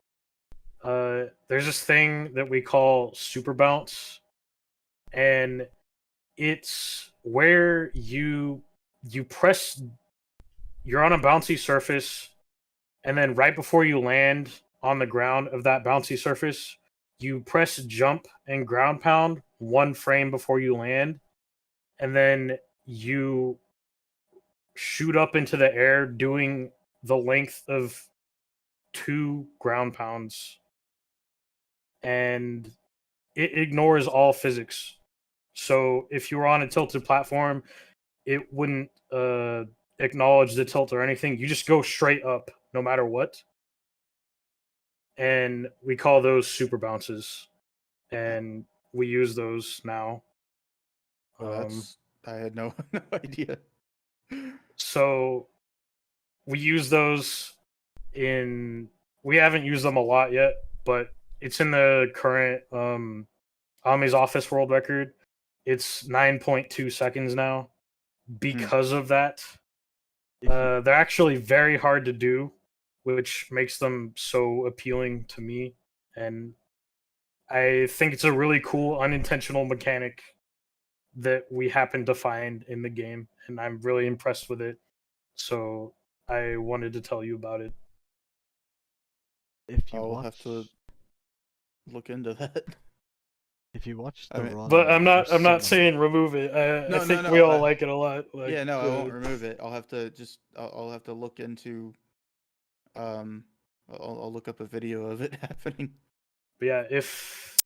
there's this thing that we call super bounce, and it's where you press you're on a bouncy surface, and then right before you land on the ground of that bouncy surface, you press jump and ground pound 1 frame before you land, and then you shoot up into the air doing the length of 2 ground pounds, and it ignores all physics. So if you were on a tilted platform, it wouldn't acknowledge the tilt or anything. You just go straight up no matter what. And we call those super bounces. And we use those now. Oh, that's I had no no idea. So we use those in we haven't used them a lot yet, but it's in the current Ami's office world record. It's 9.2 seconds now. Hmm. Because of that, If you they're actually very hard to do, which makes them so appealing to me. And I think it's a really cool unintentional mechanic that we happen to find in the game, and I'm really impressed with it. So I wanted to tell you about it. if you I'll have to watch look into that. if you watch I the mean, But run I'm where not someone saying remove it. I no, no, think we no. all like it a lot. Like Yeah, no, I won't remove it. I'll have to just I'll have to look into um I'll look up a video of it happening. but yeah, if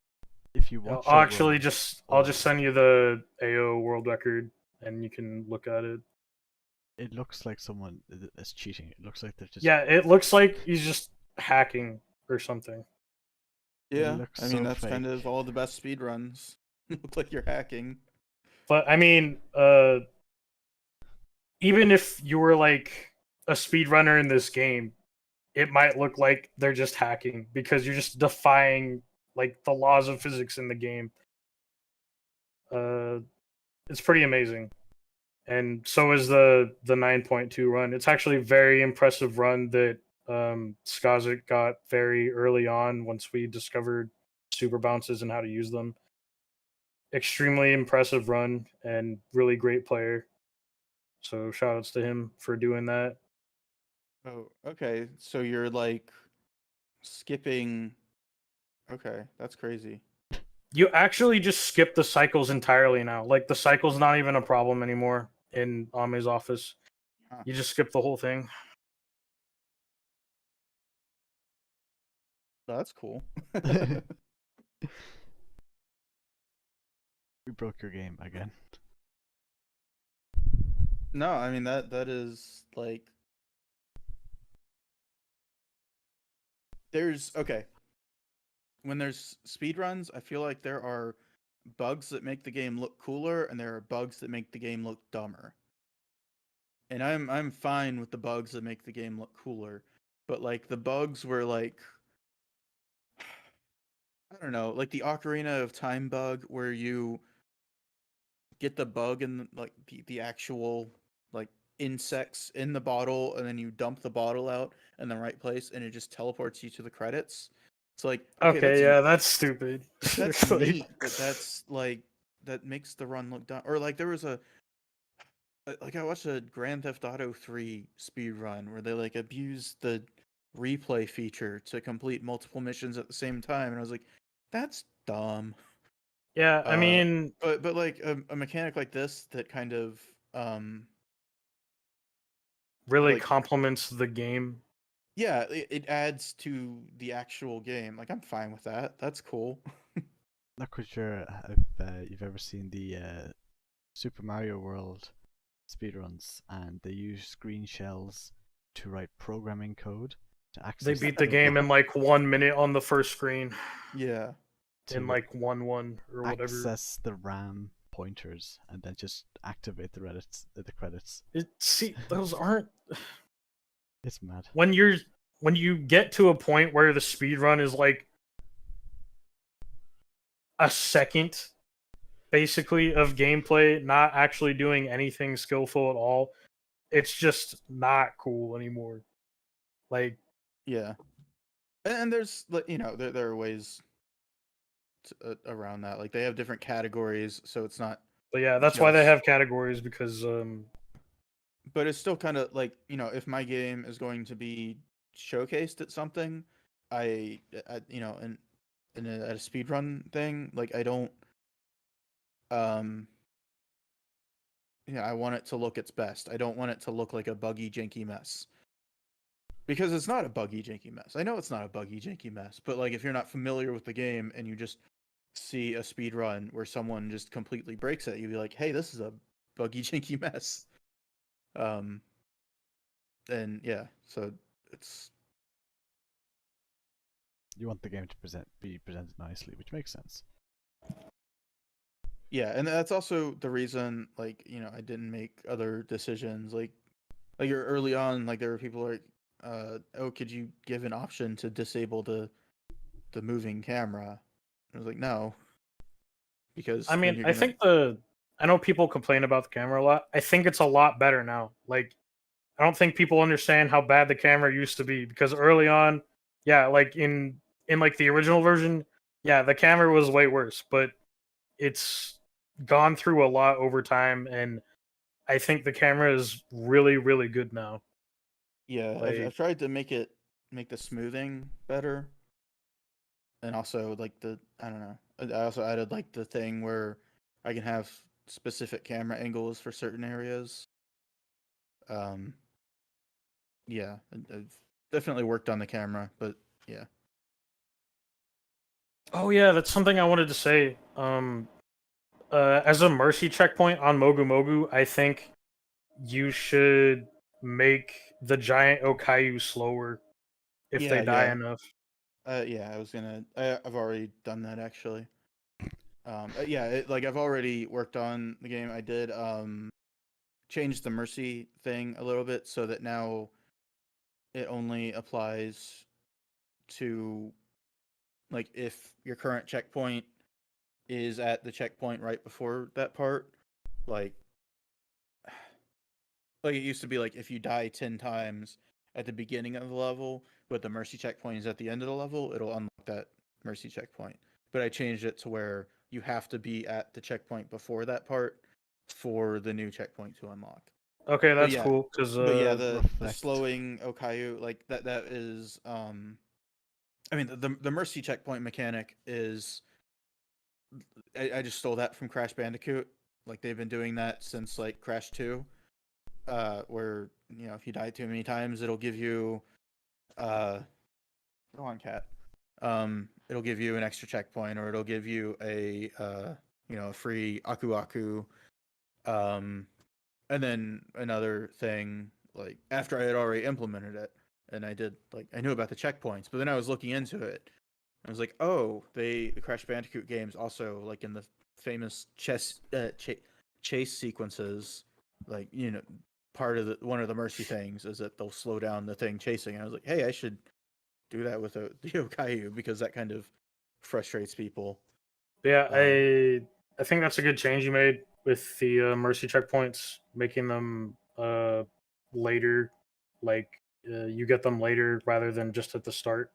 if you watch I'll a actually run just I'll just over, send you the AO world record, and you can look at it. it looks like someone is cheating. It looks like they're just Yeah, it looks like he's just hacking or something. Yeah, looks I mean so that's kind of fake. all the best speed runs. Look like you're hacking. But I mean, even if you were like a speedrunner in this game, it might look like they're just hacking because you're just defying like the laws of physics in the game. Uh, it's pretty amazing. And so is the 9.2 run. It's actually a very impressive run that Skazik got very early on once we discovered super bounces and how to use them. Extremely impressive run and really great player. So shout outs to him for doing that. Oh, okay. So you're like skipping. Okay, that's crazy. You actually just skip the cycles entirely now. Like the cycle's not even a problem anymore in Ame's office. Huh. You just skip the whole thing. That's cool. We broke your game again. No, I mean that is like there's okay. When there's speed runs, I feel like there are bugs that make the game look cooler and there are bugs that make the game look dumber. And I'm fine with the bugs that make the game look cooler, but like the bugs were like I don't know, like the Ocarina of Time bug where you get the bug and like the actual like insects in the bottle and then you dump the bottle out in the right place and it just teleports you to the credits. It's like, okay, Okay, yeah, that's stupid. that's Like, neat, but that's like that makes the run look dumb. Or like there was a like I watched a Grand Theft Auto 3 speed run where they like abused the replay feature to complete multiple missions at the same time and I was like, that's dumb. yeah, I Uh, mean, but like a mechanic like this that kind of um really like complements the game. yeah, it adds to the actual game. Like I'm fine with that. That's cool. Not quite sure if you've ever seen the Super Mario World speedruns, and they use screen shells to write programming code to They access beat the the game in like 1 minute on the first screen Yeah. in to like 1-1 or whatever. access the RAM pointers and then just activate the credits. See, those aren't It's mad. when you get to a point where the speed run is like a second basically of gameplay, not actually doing anything skillful at all. It's just not cool anymore. Like, Yeah. And there's like there are ways around that. Like they have different categories, so it's not but yeah, that's why they just have categories because but it's still kind of like, if my game is going to be showcased at something, I at a speedrun thing, like I don't um I want it to look its best. I don't want it to look like a buggy, janky mess. Because it's not a buggy, janky mess. I know it's not a buggy, janky mess, but like if you're not familiar with the game and you just see a speed run where someone just completely breaks it, you'd be like, "Hey, this is a buggy, janky mess." Um, and yeah, so it's You want the game to be presented nicely, which makes sense. yeah, and that's also the reason, like I didn't make other decisions. Like early on, like there were people like, "Oh, could you give an option to disable the moving camera?" I was like, "No," I because then mean, you're I gonna think I know people complain about the camera a lot. I think it's a lot better now. Like, I don't think people understand how bad the camera used to be because early on, yeah, like in like the original version, yeah, the camera was way worse, but it's gone through a lot over time, and I think the camera is really, really good now. yeah, I've Like, tried to make the smoothing better, and also like I don't know. I also added like the thing where I can have specific camera angles for certain areas. Um, yeah, I've definitely worked on the camera, but yeah, oh yeah, that's something I wanted to say. As a mercy checkpoint on Mogu Mogu, I think you should make the giant Okayu slower if yeah, they die yeah. enough. Yeah, I've already done that actually. Yeah, like I've already worked on the game. I did change the mercy thing a little bit so that now it only applies to like if your current checkpoint is at the checkpoint right before that part, like it used to be like if you die 10 times at the beginning of the level, but the mercy checkpoint is at the end of the level, it'll unlock that mercy checkpoint. But I changed it to where you have to be at the checkpoint before that part for the new checkpoint to unlock. Okay, But that's yeah, cool because but yeah, the Reflect. slowing Okayu like that is I mean the mercy checkpoint mechanic is I just stole that from Crash Bandicoot. Like they've been doing that since like Crash 2. Where if you die too many times, it'll give you go on cat. It'll give you an extra checkpoint, or it'll give you a a free Aku Aku. And then another thing, like after I had already implemented it, and I knew about the checkpoints, but then I was looking into it. I was like, oh, the Crash Bandicoot games also like in the famous chase sequences, like part of one of the mercy things is that they'll slow down the thing chasing. And I was like, hey, I should do that with the Okayu because that kind of frustrates people. Yeah, I think that's a good change you made with the mercy checkpoints, making them later, like you get them later rather than just at the start.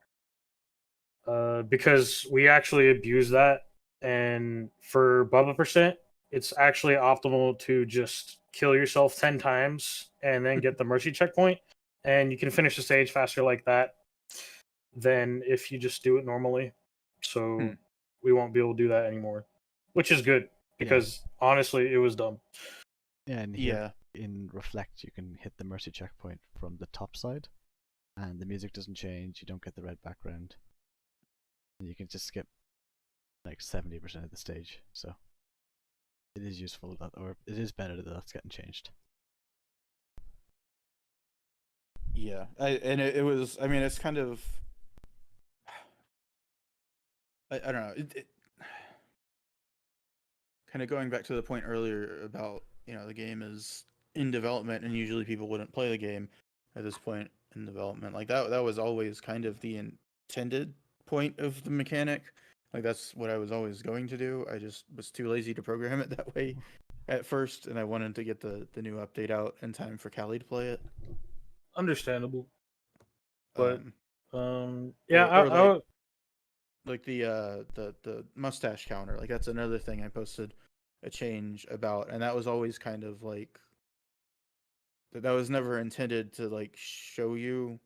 Because we actually abuse that, and for Bubba percent, it's actually optimal to just kill yourself 10 times and then get the mercy checkpoint, and you can finish the stage faster like that than if you just do it normally. So we won't be able to do that anymore, which is good because honestly, it was dumb. Yeah, and here Yeah. in Reflect, you can hit the mercy checkpoint from the top side, and the music doesn't change. You don't get the red background, and you can just skip like 70% of the stage. So it is useful that, or it is better that that's getting changed. Yeah, it was. I mean, it's kind of. I don't know. Kind of going back to the point earlier about the game is in development, and usually people wouldn't play the game at this point in development. Like that was always kind of the intended point of the mechanic. Like that's what I was always going to do. I just was too lazy to program it that way at first, and I wanted to get the new update out in time for Callie to play it. Understandable, but yeah, Or like the mustache counter. Like that's another thing I posted a change about, and that was always kind of like that was never intended to like show you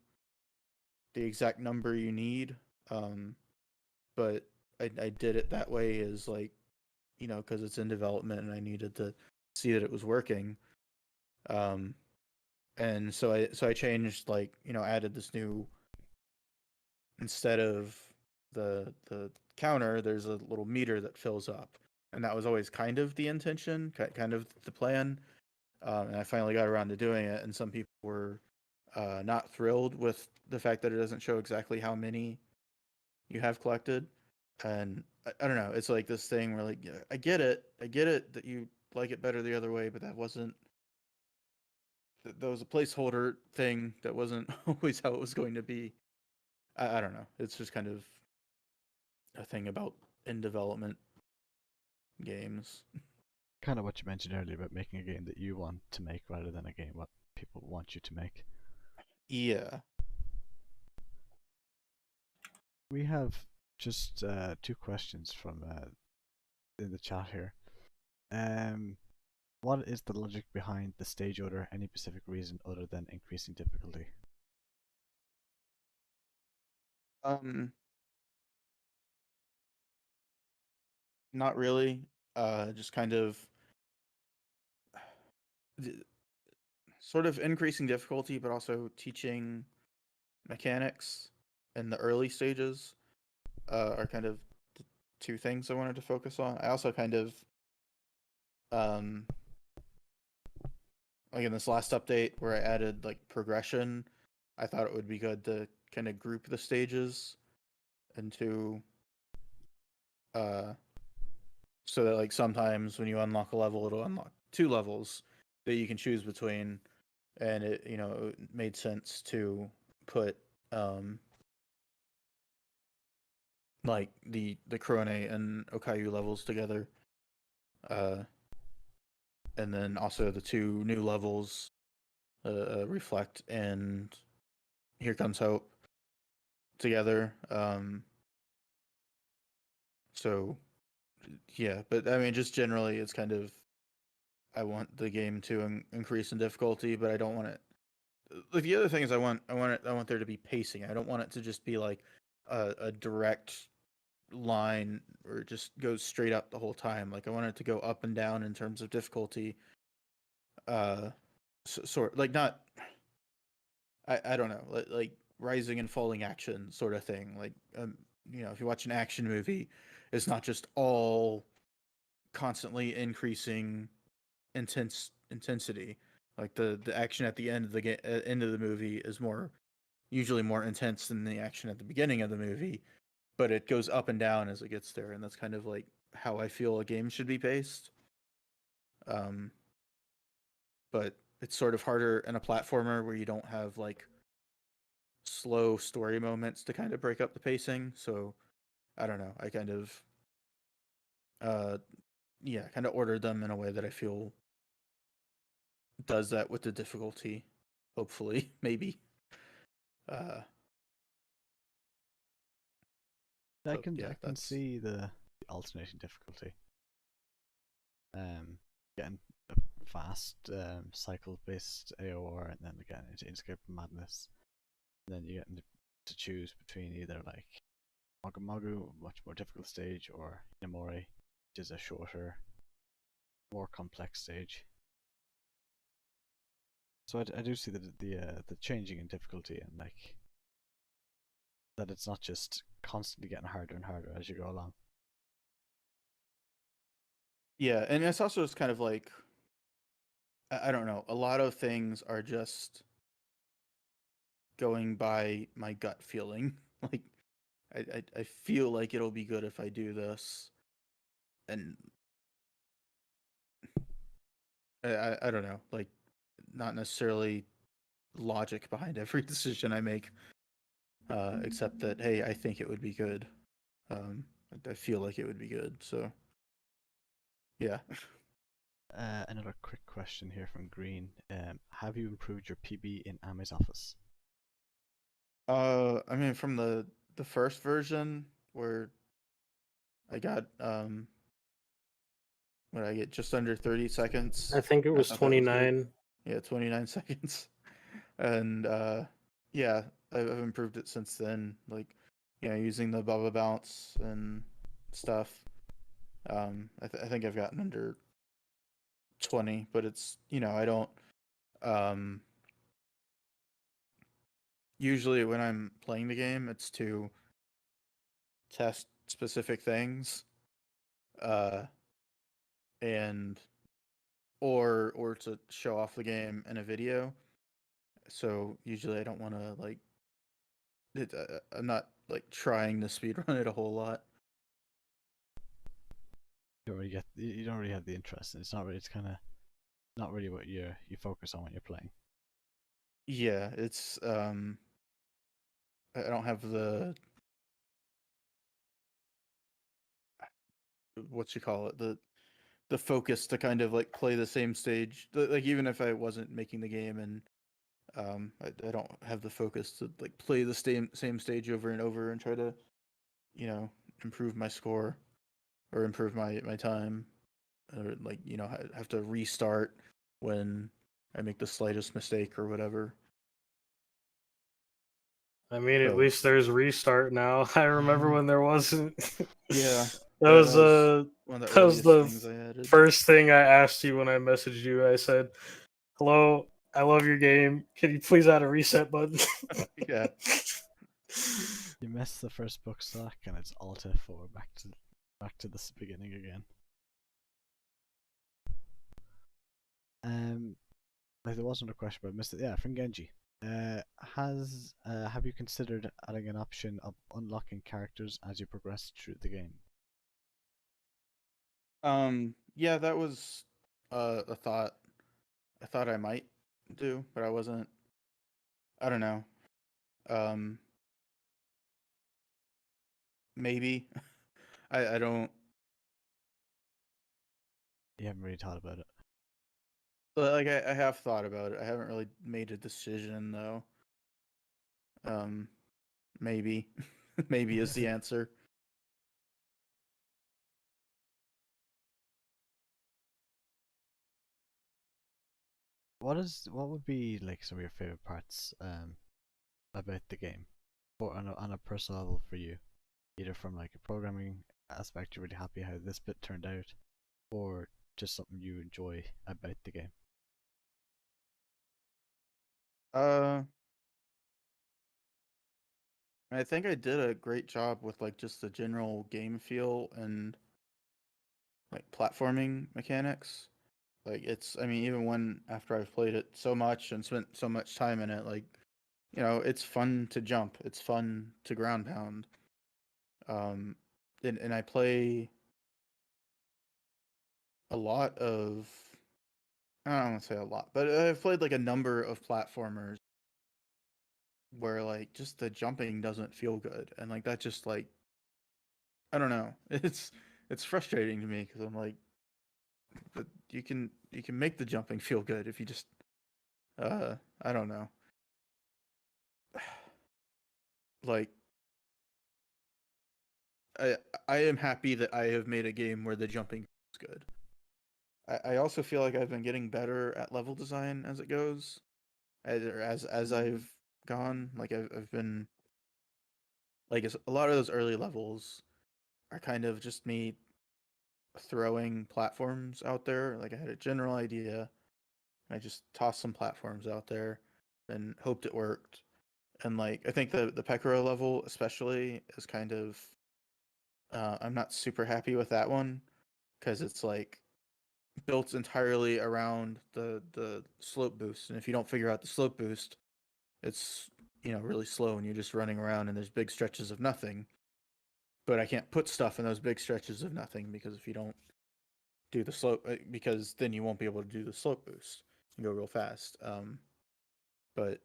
the exact number you need. But I did it that way is like because it's in development and I needed to see that it was working. And so I changed like added this new instead of the counter, there's a little meter that fills up, and that was always kind of the intention, kind of the plan. And I finally got around to doing it, and some people were not thrilled with the fact that it doesn't show exactly how many you have collected. And I don't know, it's like this thing where like I get it that you like it better the other way, but that wasn't that was a placeholder thing that wasn't always how it was going to be. I don't know. It's just kind of a thing about in development games. Kind of what you mentioned earlier about making a game that you want to make rather than a game what people want you to make. Yeah. We have just 2 questions from in the chat here. What is the logic behind the stage order? Any specific reason other than increasing difficulty? Um, not really. Just kind of sort of increasing difficulty, but also teaching mechanics in the early stages are kind of the 2 things I wanted to focus on. I also kind of um like in this last update where I added like progression, I thought it would be good to kind of group the stages and two, so that like sometimes when you unlock a level, it'll unlock 2 levels that you can choose between, and it made sense to put like the Krone and Okayu levels together, and then also the 2 new levels, Reflect and Here Comes Hope, together. So yeah, but I mean, just generally, it's kind of, I want the game to increase in difficulty, but I don't want it. Like the other thing is, I want there to be pacing. I don't want it to just be like a direct line or just goes straight up the whole time. Like I want it to go up and down in terms of difficulty. Sort like not. I don't know, like rising and falling action sort of thing. Like if you watch an action movie, it's not just all constantly increasing intensity. Like the action at the end of the end of the movie is usually more intense than the action at the beginning of the movie, but it goes up and down as it gets there, and that's kind of like how I feel a game should be paced. But it's sort of harder in a platformer where you don't have like slow story moments to kind of break up the pacing. So I don't know. I kind of kind of ordered them in a way that I feel does that with the difficulty. Hopefully, maybe. I But can yeah, that's see the alternating difficulty. Getting a fast cycle based AOR, and then again into Inkscape Madness. And then you get to choose between either like Magu Magu, much more difficult stage, or Namori, which is a shorter, more complex stage. So I do see the changing in difficulty, and like that it's not just constantly getting harder and harder as you go along. yeah, and it's also just kind of like I don't know. A lot of things are just going by my gut feeling. Like I feel like it'll be good if I do this, and I don't know, like not necessarily logic behind every decision I make, except that hey, I think it would be good. I feel like it would be good. So yeah. Another quick question here from Green. Have you improved your PB in Ame's office? I mean, from the first version where I got what I get just under 30 seconds. I think it I was thought that was good. 29. Yeah, 29 seconds. And yeah, I've improved it since then. Like, using the bubble bounce and stuff. I think I've gotten under 20, but it's I don't usually when I'm playing the game, it's to test specific things, uh, and or to show off the game in a video. So usually I don't want to like I'm not like trying to speedrun it a whole lot. You don't really have the interest, and it's not really. It's kind of not really what you focus on when you're playing. Yeah, it's I don't have what you call it, the focus to kind of like play the same stage. Like even if I wasn't making the game, and I don't have the focus to like play the same stage over and over and try to you know improve my score or improve my time, or like have to restart when I make the slightest mistake or whatever. I mean, at So least there's restart now. I remember when there wasn't. yeah, that that was was one of the that was earliest the things I added. first thing I asked you when I messaged you. I said, "Hello, I love your game. Can you please add a reset button?" Yeah. You miss the first book stack, and it's Alt F4 back to the beginning again. Like there wasn't a question, but I missed it. Yeah, from Genji. Have you considered adding an option of unlocking characters as you progress through the game? Yeah, that was a thought. I thought I might do, but I wasn't. I don't know. Um, maybe. I don't. You haven't really thought about it. But like I have thought about it. I haven't really made a decision though. Maybe, maybe is the answer. What would be like some of your favorite parts about the game, or on a personal level for you, either from like a programming aspect, you're really happy how this bit turned out, or just something you enjoy about the game? Uh, I think I did a great job with like just the general game feel and like platforming mechanics. Like it's, I mean, even when after I've played it so much and spent so much time in it, like, it's fun to jump. It's fun to ground pound. Um, and I play a lot of, I don't want to say a lot, but I've played like a number of platformers where like just the jumping doesn't feel good, and like that just like I don't know, it's frustrating to me because I'm like, but you can make the jumping feel good if you just I don't know, like I I am happy that I have made a game where the jumping is good. I also feel like I've been getting better at level design as it goes, as I've gone. Like I've been like a lot of those early levels are kind of just me throwing platforms out there. Like I had a general idea, and I just tossed some platforms out there, and hoped it worked. And like I think the Pekora level especially is kind of I'm not super happy with that one because it's like built entirely around the slope boost, and if you don't figure out the slope boost, it's really slow, and you're just running around, and there's big stretches of nothing. But I can't put stuff in those big stretches of nothing because if you don't do the slope, because then you won't be able to do the slope boost and go real fast. But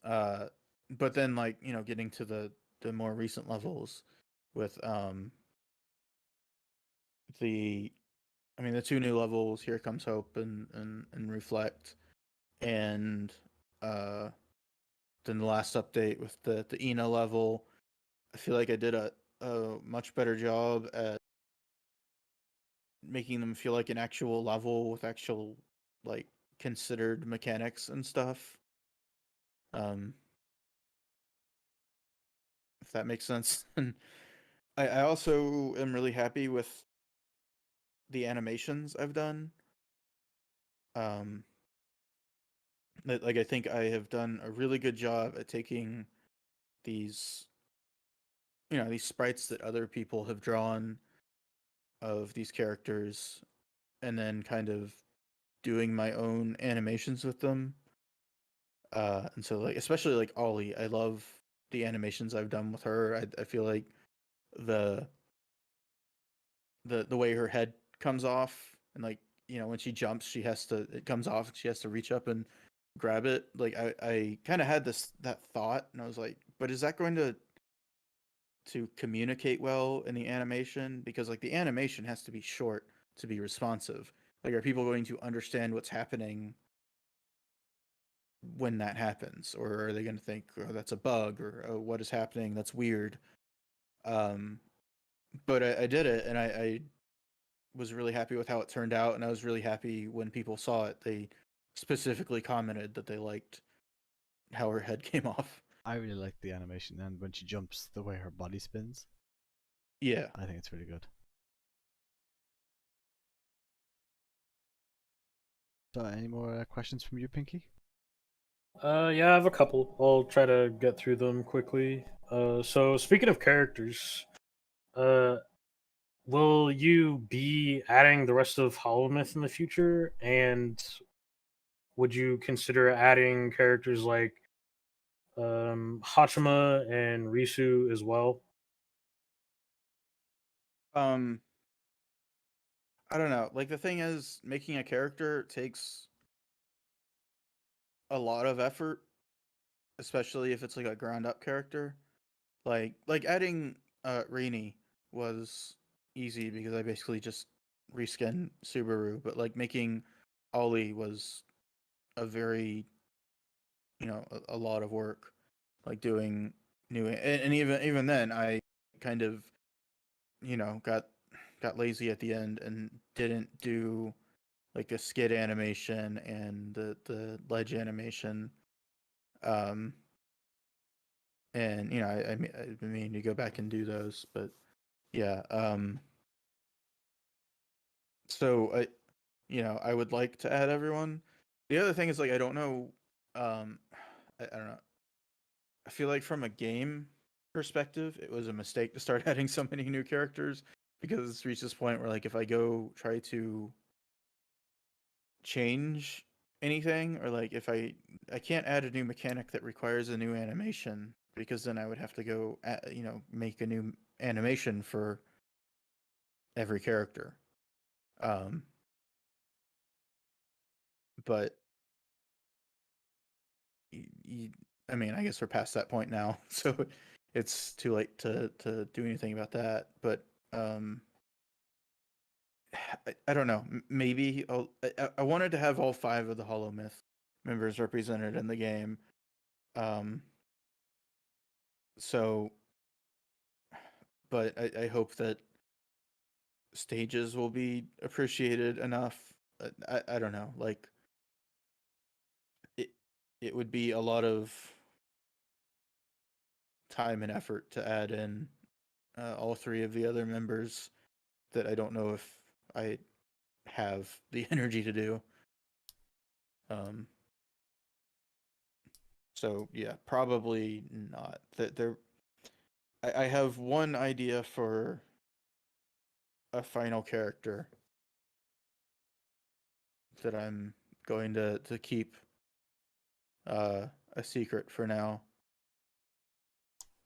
uh, but then like getting to the more recent levels with the I mean the two new levels, Here Comes Hope and Reflect, and uh then the last update with the Ina level. I feel like I did a much better job at making them feel like an actual level with actual like considered mechanics and stuff. Um, if that makes sense. And I also am really happy with the animations I've done. Um, like I think I have done a really good job at taking these these sprites that other people have drawn of these characters and then kind of doing my own animations with them. And so like especially like Ollie, I love the animations I've done with her. I feel like the the way her head comes off and like when she jumps it comes off and she has to reach up and grab it. Like I kind of had that thought and I was like, but is that going to communicate well in the animation? Because like the animation has to be short to be responsive. Like are people going to understand what's happening when that happens, or are they going to think, oh, that's a bug, or oh, what is happening, that's weird? um but I did it, and I was really happy with how it turned out, and I was really happy when people saw it. They specifically commented that they liked how her head came off. I really like the animation, and when she jumps, the way her body spins, Yeah. I think it's really good. So, any more questions from you, Pinky? Yeah, I have a couple. I'll try to get through them quickly. So speaking of characters, uh, will you be adding the rest of Hollow Myth in the future? And would you consider adding characters like Hachima and Risu as well? Um, I don't know. Like the thing is, making a character takes a lot of effort, especially if it's like a ground up character. Like adding Rini was easy because I basically just reskin Subaru, but like making Ollie was a very, a lot of work. Like doing new, and even then I kind of, got lazy at the end and didn't do like the skid animation and the ledge animation. Um, and I mean to go back and do those, but yeah. So I would like to add everyone. The other thing is like I don't know. I don't know. I feel like from a game perspective, it was a mistake to start adding so many new characters because it's reached this point where like if I go try to change anything or like if I can't add a new mechanic that requires a new animation because then I would have to go make a new animation for every character. Um but y- I mean, I guess we're past that point now, so it's too late to do anything about that. But I don't know. Maybe I wanted to have all 5 of the Hollow Myth members represented in the game. Um, so, but I hope that stages will be appreciated enough. I don't know. Like it it would be a lot of time and effort to add in all 3 of the other members that I don't know if I have the energy to do. Um, so yeah, probably not. That there, I have one idea for a final character that I'm going to keep a secret for now.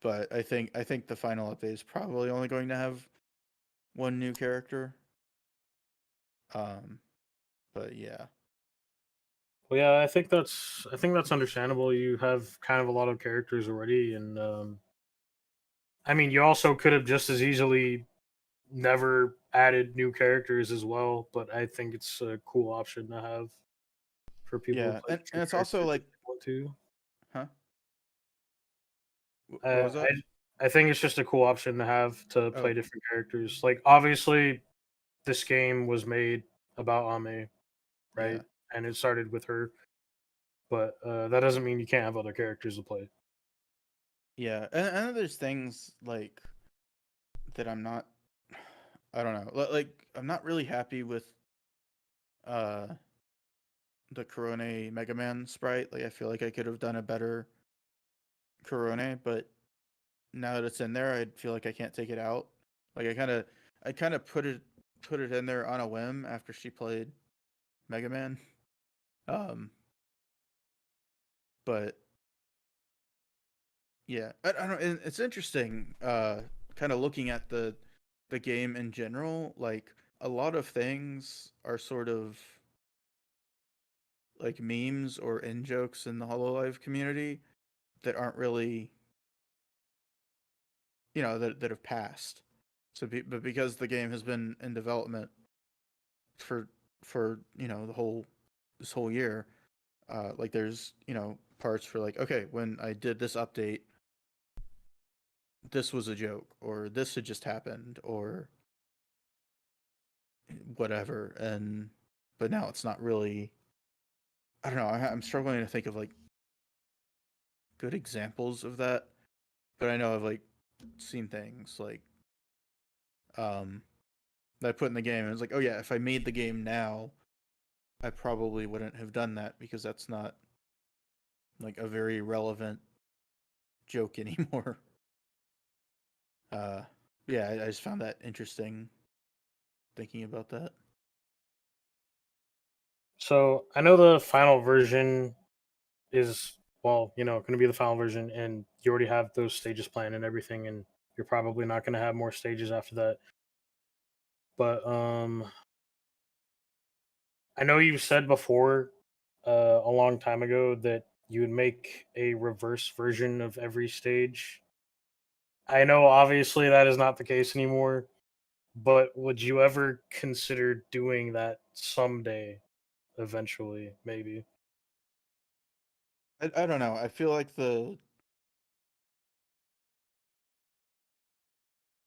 But I think the final update is probably only going to have one new character. Um, but yeah, Well, yeah, I think that's understandable. You have kind of a lot of characters already, and I mean, you also could have just as easily never added new characters as well. But I think it's a cool option to have for people to yeah, play and different it's also characters if like, they want to. huh? What Uh, was that? I think it's just a cool option to have to play Oh, different characters. Like obviously, this game was made about Ame, yeah. right? And it started with her, but that doesn't mean you can't have other characters to play. Yeah, and there's things like that I'm not. I don't know. Like I'm not really happy with uh the Corone Mega Man sprite. Like I feel like I could have done a better Corone, but now that it's in there, I feel like I can't take it out. Like I kind of put it in there on a whim after she played Mega Man. Um, but yeah, I don't. And it's interesting. Kind of looking at the game in general. Like a lot of things are sort of like memes or in jokes in the Hololive community that aren't really, that have passed. But because the game has been in development for the whole this whole year, like there's parts for like, okay, when I did this update, this was a joke, or this had just happened, or whatever, and but now it's not really. I don't know. I'm struggling to think of like good examples of that, but I know I've like seen things like that I put in the game, and it's like, oh yeah, if I made the game now, I probably wouldn't have done that because that's not like a very relevant joke anymore. Uh, yeah, I just found that interesting thinking about that. So I know the final version is going to be the final version, and you already have those stages planned and everything, and you're probably not going to have more stages after that. But I know you said before, a long time ago, that you would make a reverse version of every stage. I know obviously that is not the case anymore, but would you ever consider doing that someday, eventually, maybe? I don't know. I feel like the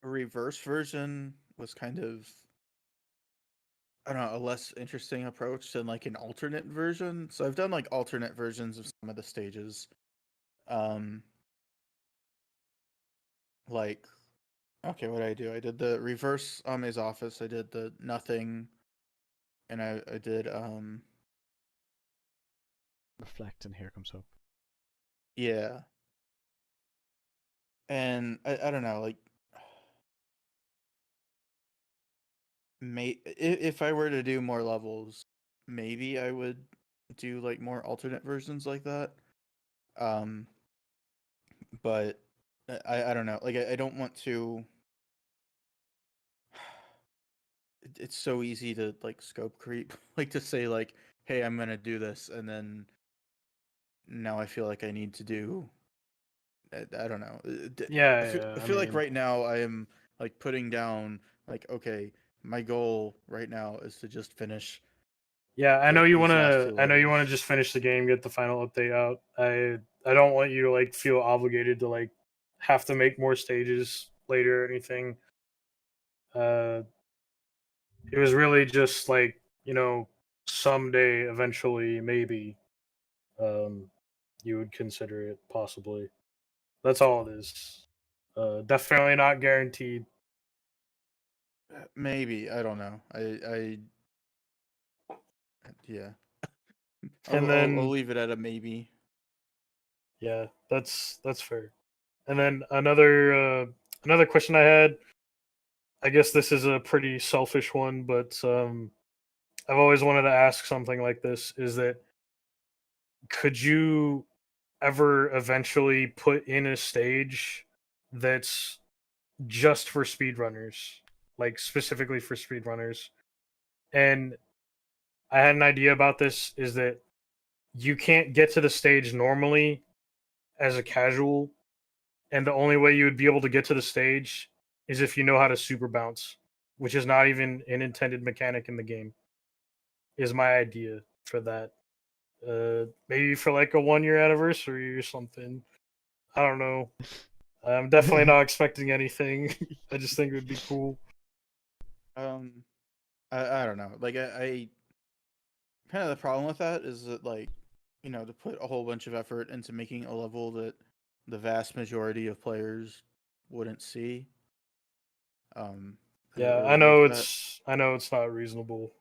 reverse version was kind of, I don't know, a less interesting approach than like an alternate version. So I've done like alternate versions of some of the stages. Um like okay, what did I do? I did the reverse Ame's office, I did the nothing, and I did Reflect and here comes hope. yeah. And I don't know, like if I were to do more levels, maybe I would do like more alternate versions like that. Um but I don't know. Like I don't want to. It's so easy to like scope creep, like to say like, "Hey, I'm gonna do this," and then now I feel like I need to do. I don't know. I Yeah, feel yeah. I I feel like mean, right now I am like putting down like, okay, my goal right now is to just finish yeah. these last two I know you want to levels. just finish the game, get the final update out. I don't want you to like feel obligated to like have to make more stages later or anything. Uh, it was really just like someday, eventually, maybe, um, you would consider it possibly. That's all it is. Definitely not guaranteed. Maybe I don't know. I yeah. And I'll then leave it at a maybe. yeah, that's fair. And then another question I had. I guess this is a pretty selfish one, but I've always wanted to ask something like this: is that could you ever eventually put in a stage that's just for speedrunners, like specifically for speedrunners? And I had an idea about this: is that you can't get to the stage normally as a casual, and the only way you would be able to get to the stage is if you know how to super bounce, which is not even an intended mechanic in the game. Is my idea for that. Maybe for like a 1 year anniversary or something. I don't know. I'm definitely not expecting anything. I just think it would be cool. Um, I don't know. Like I kind of the problem with that is that like, to put a whole bunch of effort into making a level that the vast majority of players wouldn't see. I don't Yeah, really like that. I know it's not reasonable.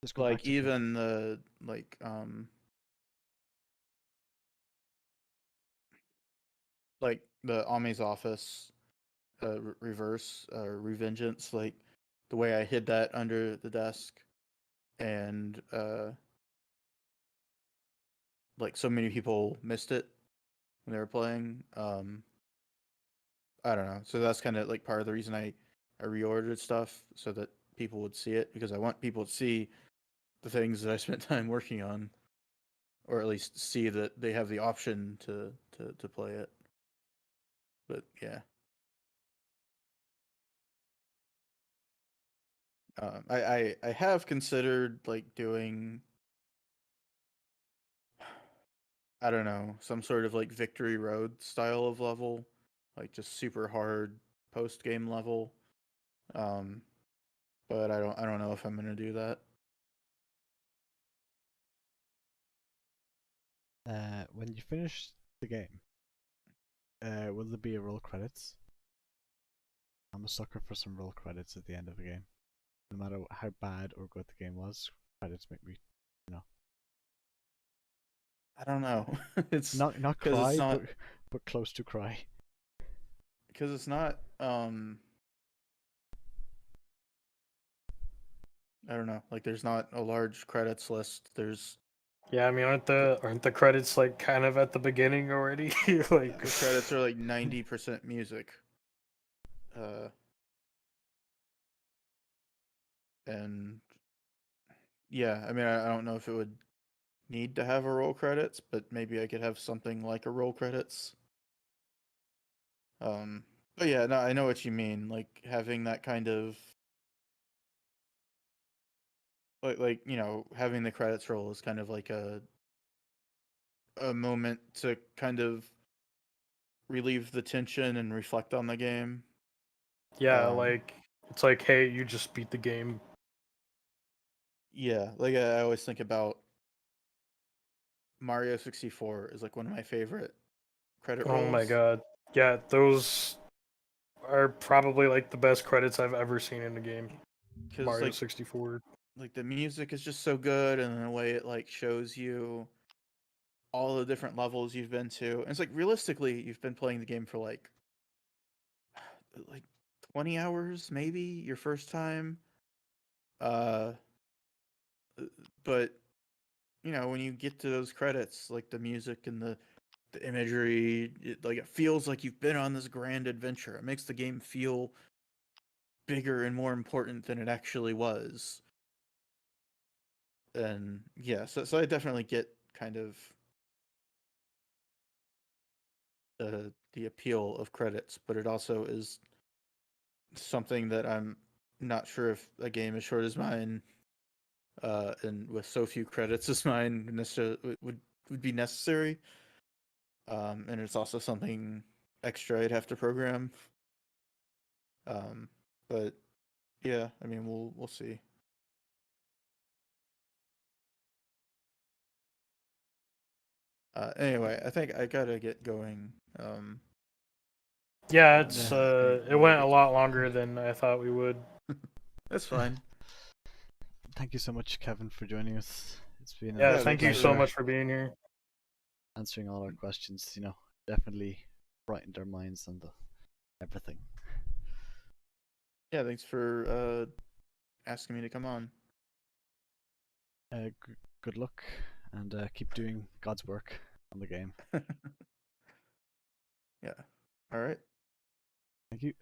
Just go back Like to Kev. even the like the Ame's office reverse revengeance, like the way I hid that under the desk, and like so many people missed it when they were playing. I don't know. So that's kind of like part of the reason I reordered stuff so that people would see it, because I want people to see the things that I spent time working on, or at least see that they have the option to play it. But yeah, I have considered like doing, I don't know, some sort of like Victory Road style of level, like just super hard post game level. Um, but I don't know if I'm gonna do that. When you finish the game, will there be a roll credits? I'm a sucker for some roll credits at the end of a game. No matter how bad or good the game was, credits make me, you know, I don't know. It's not because it's cry, not but close to cry. because it's not I don't know. Like, there's not a large credits list. There's Yeah, I mean, aren't the credits like kind of at the beginning already? Like, the credits are like 90% music. Uh, and yeah, I mean, I don't know if it would need to have a roll credits, but maybe I could have something like a roll credits. But yeah, no, I know what you mean. Like having that kind of like having the credits roll is kind of like a moment to kind of relieve the tension and reflect on the game. yeah, Um, like it's like, hey, you just beat the game. yeah, like I always think about Mario 64 is like one of my favorite credit Oh my rolls god, yeah, those are probably like the best credits I've ever seen in a game. because Mario 64. like the music is just so good, and the way it like shows you all the different levels you've been to. And it's like realistically, you've been playing the game for like 20 hours maybe your first time. Uh but when you get to those credits, like the music and the imagery, it feels like you've been on this grand adventure. It makes the game feel bigger and more important than it actually was. And yeah, so I definitely get kind of the appeal of credits, but it also is something that I'm not sure if a game as short as mine, and with so few credits as mine necessarily would be necessary. And it's also something extra I'd have to program. Um, but yeah, I mean we'll see. Anyway, I think I gotta get going. Yeah, And it's we it need to went a get lot longer than I thought we would. that's fine. Thank you so much, Kevin, for joining us. It's been Yeah, Yeah, a thank thanks you so for pleasure much for being here. answering all our questions. Definitely brightened our minds on the everything. yeah, thanks for asking me to come on. Good luck, and keep doing God's work on the game. Yeah. All right. Thank you.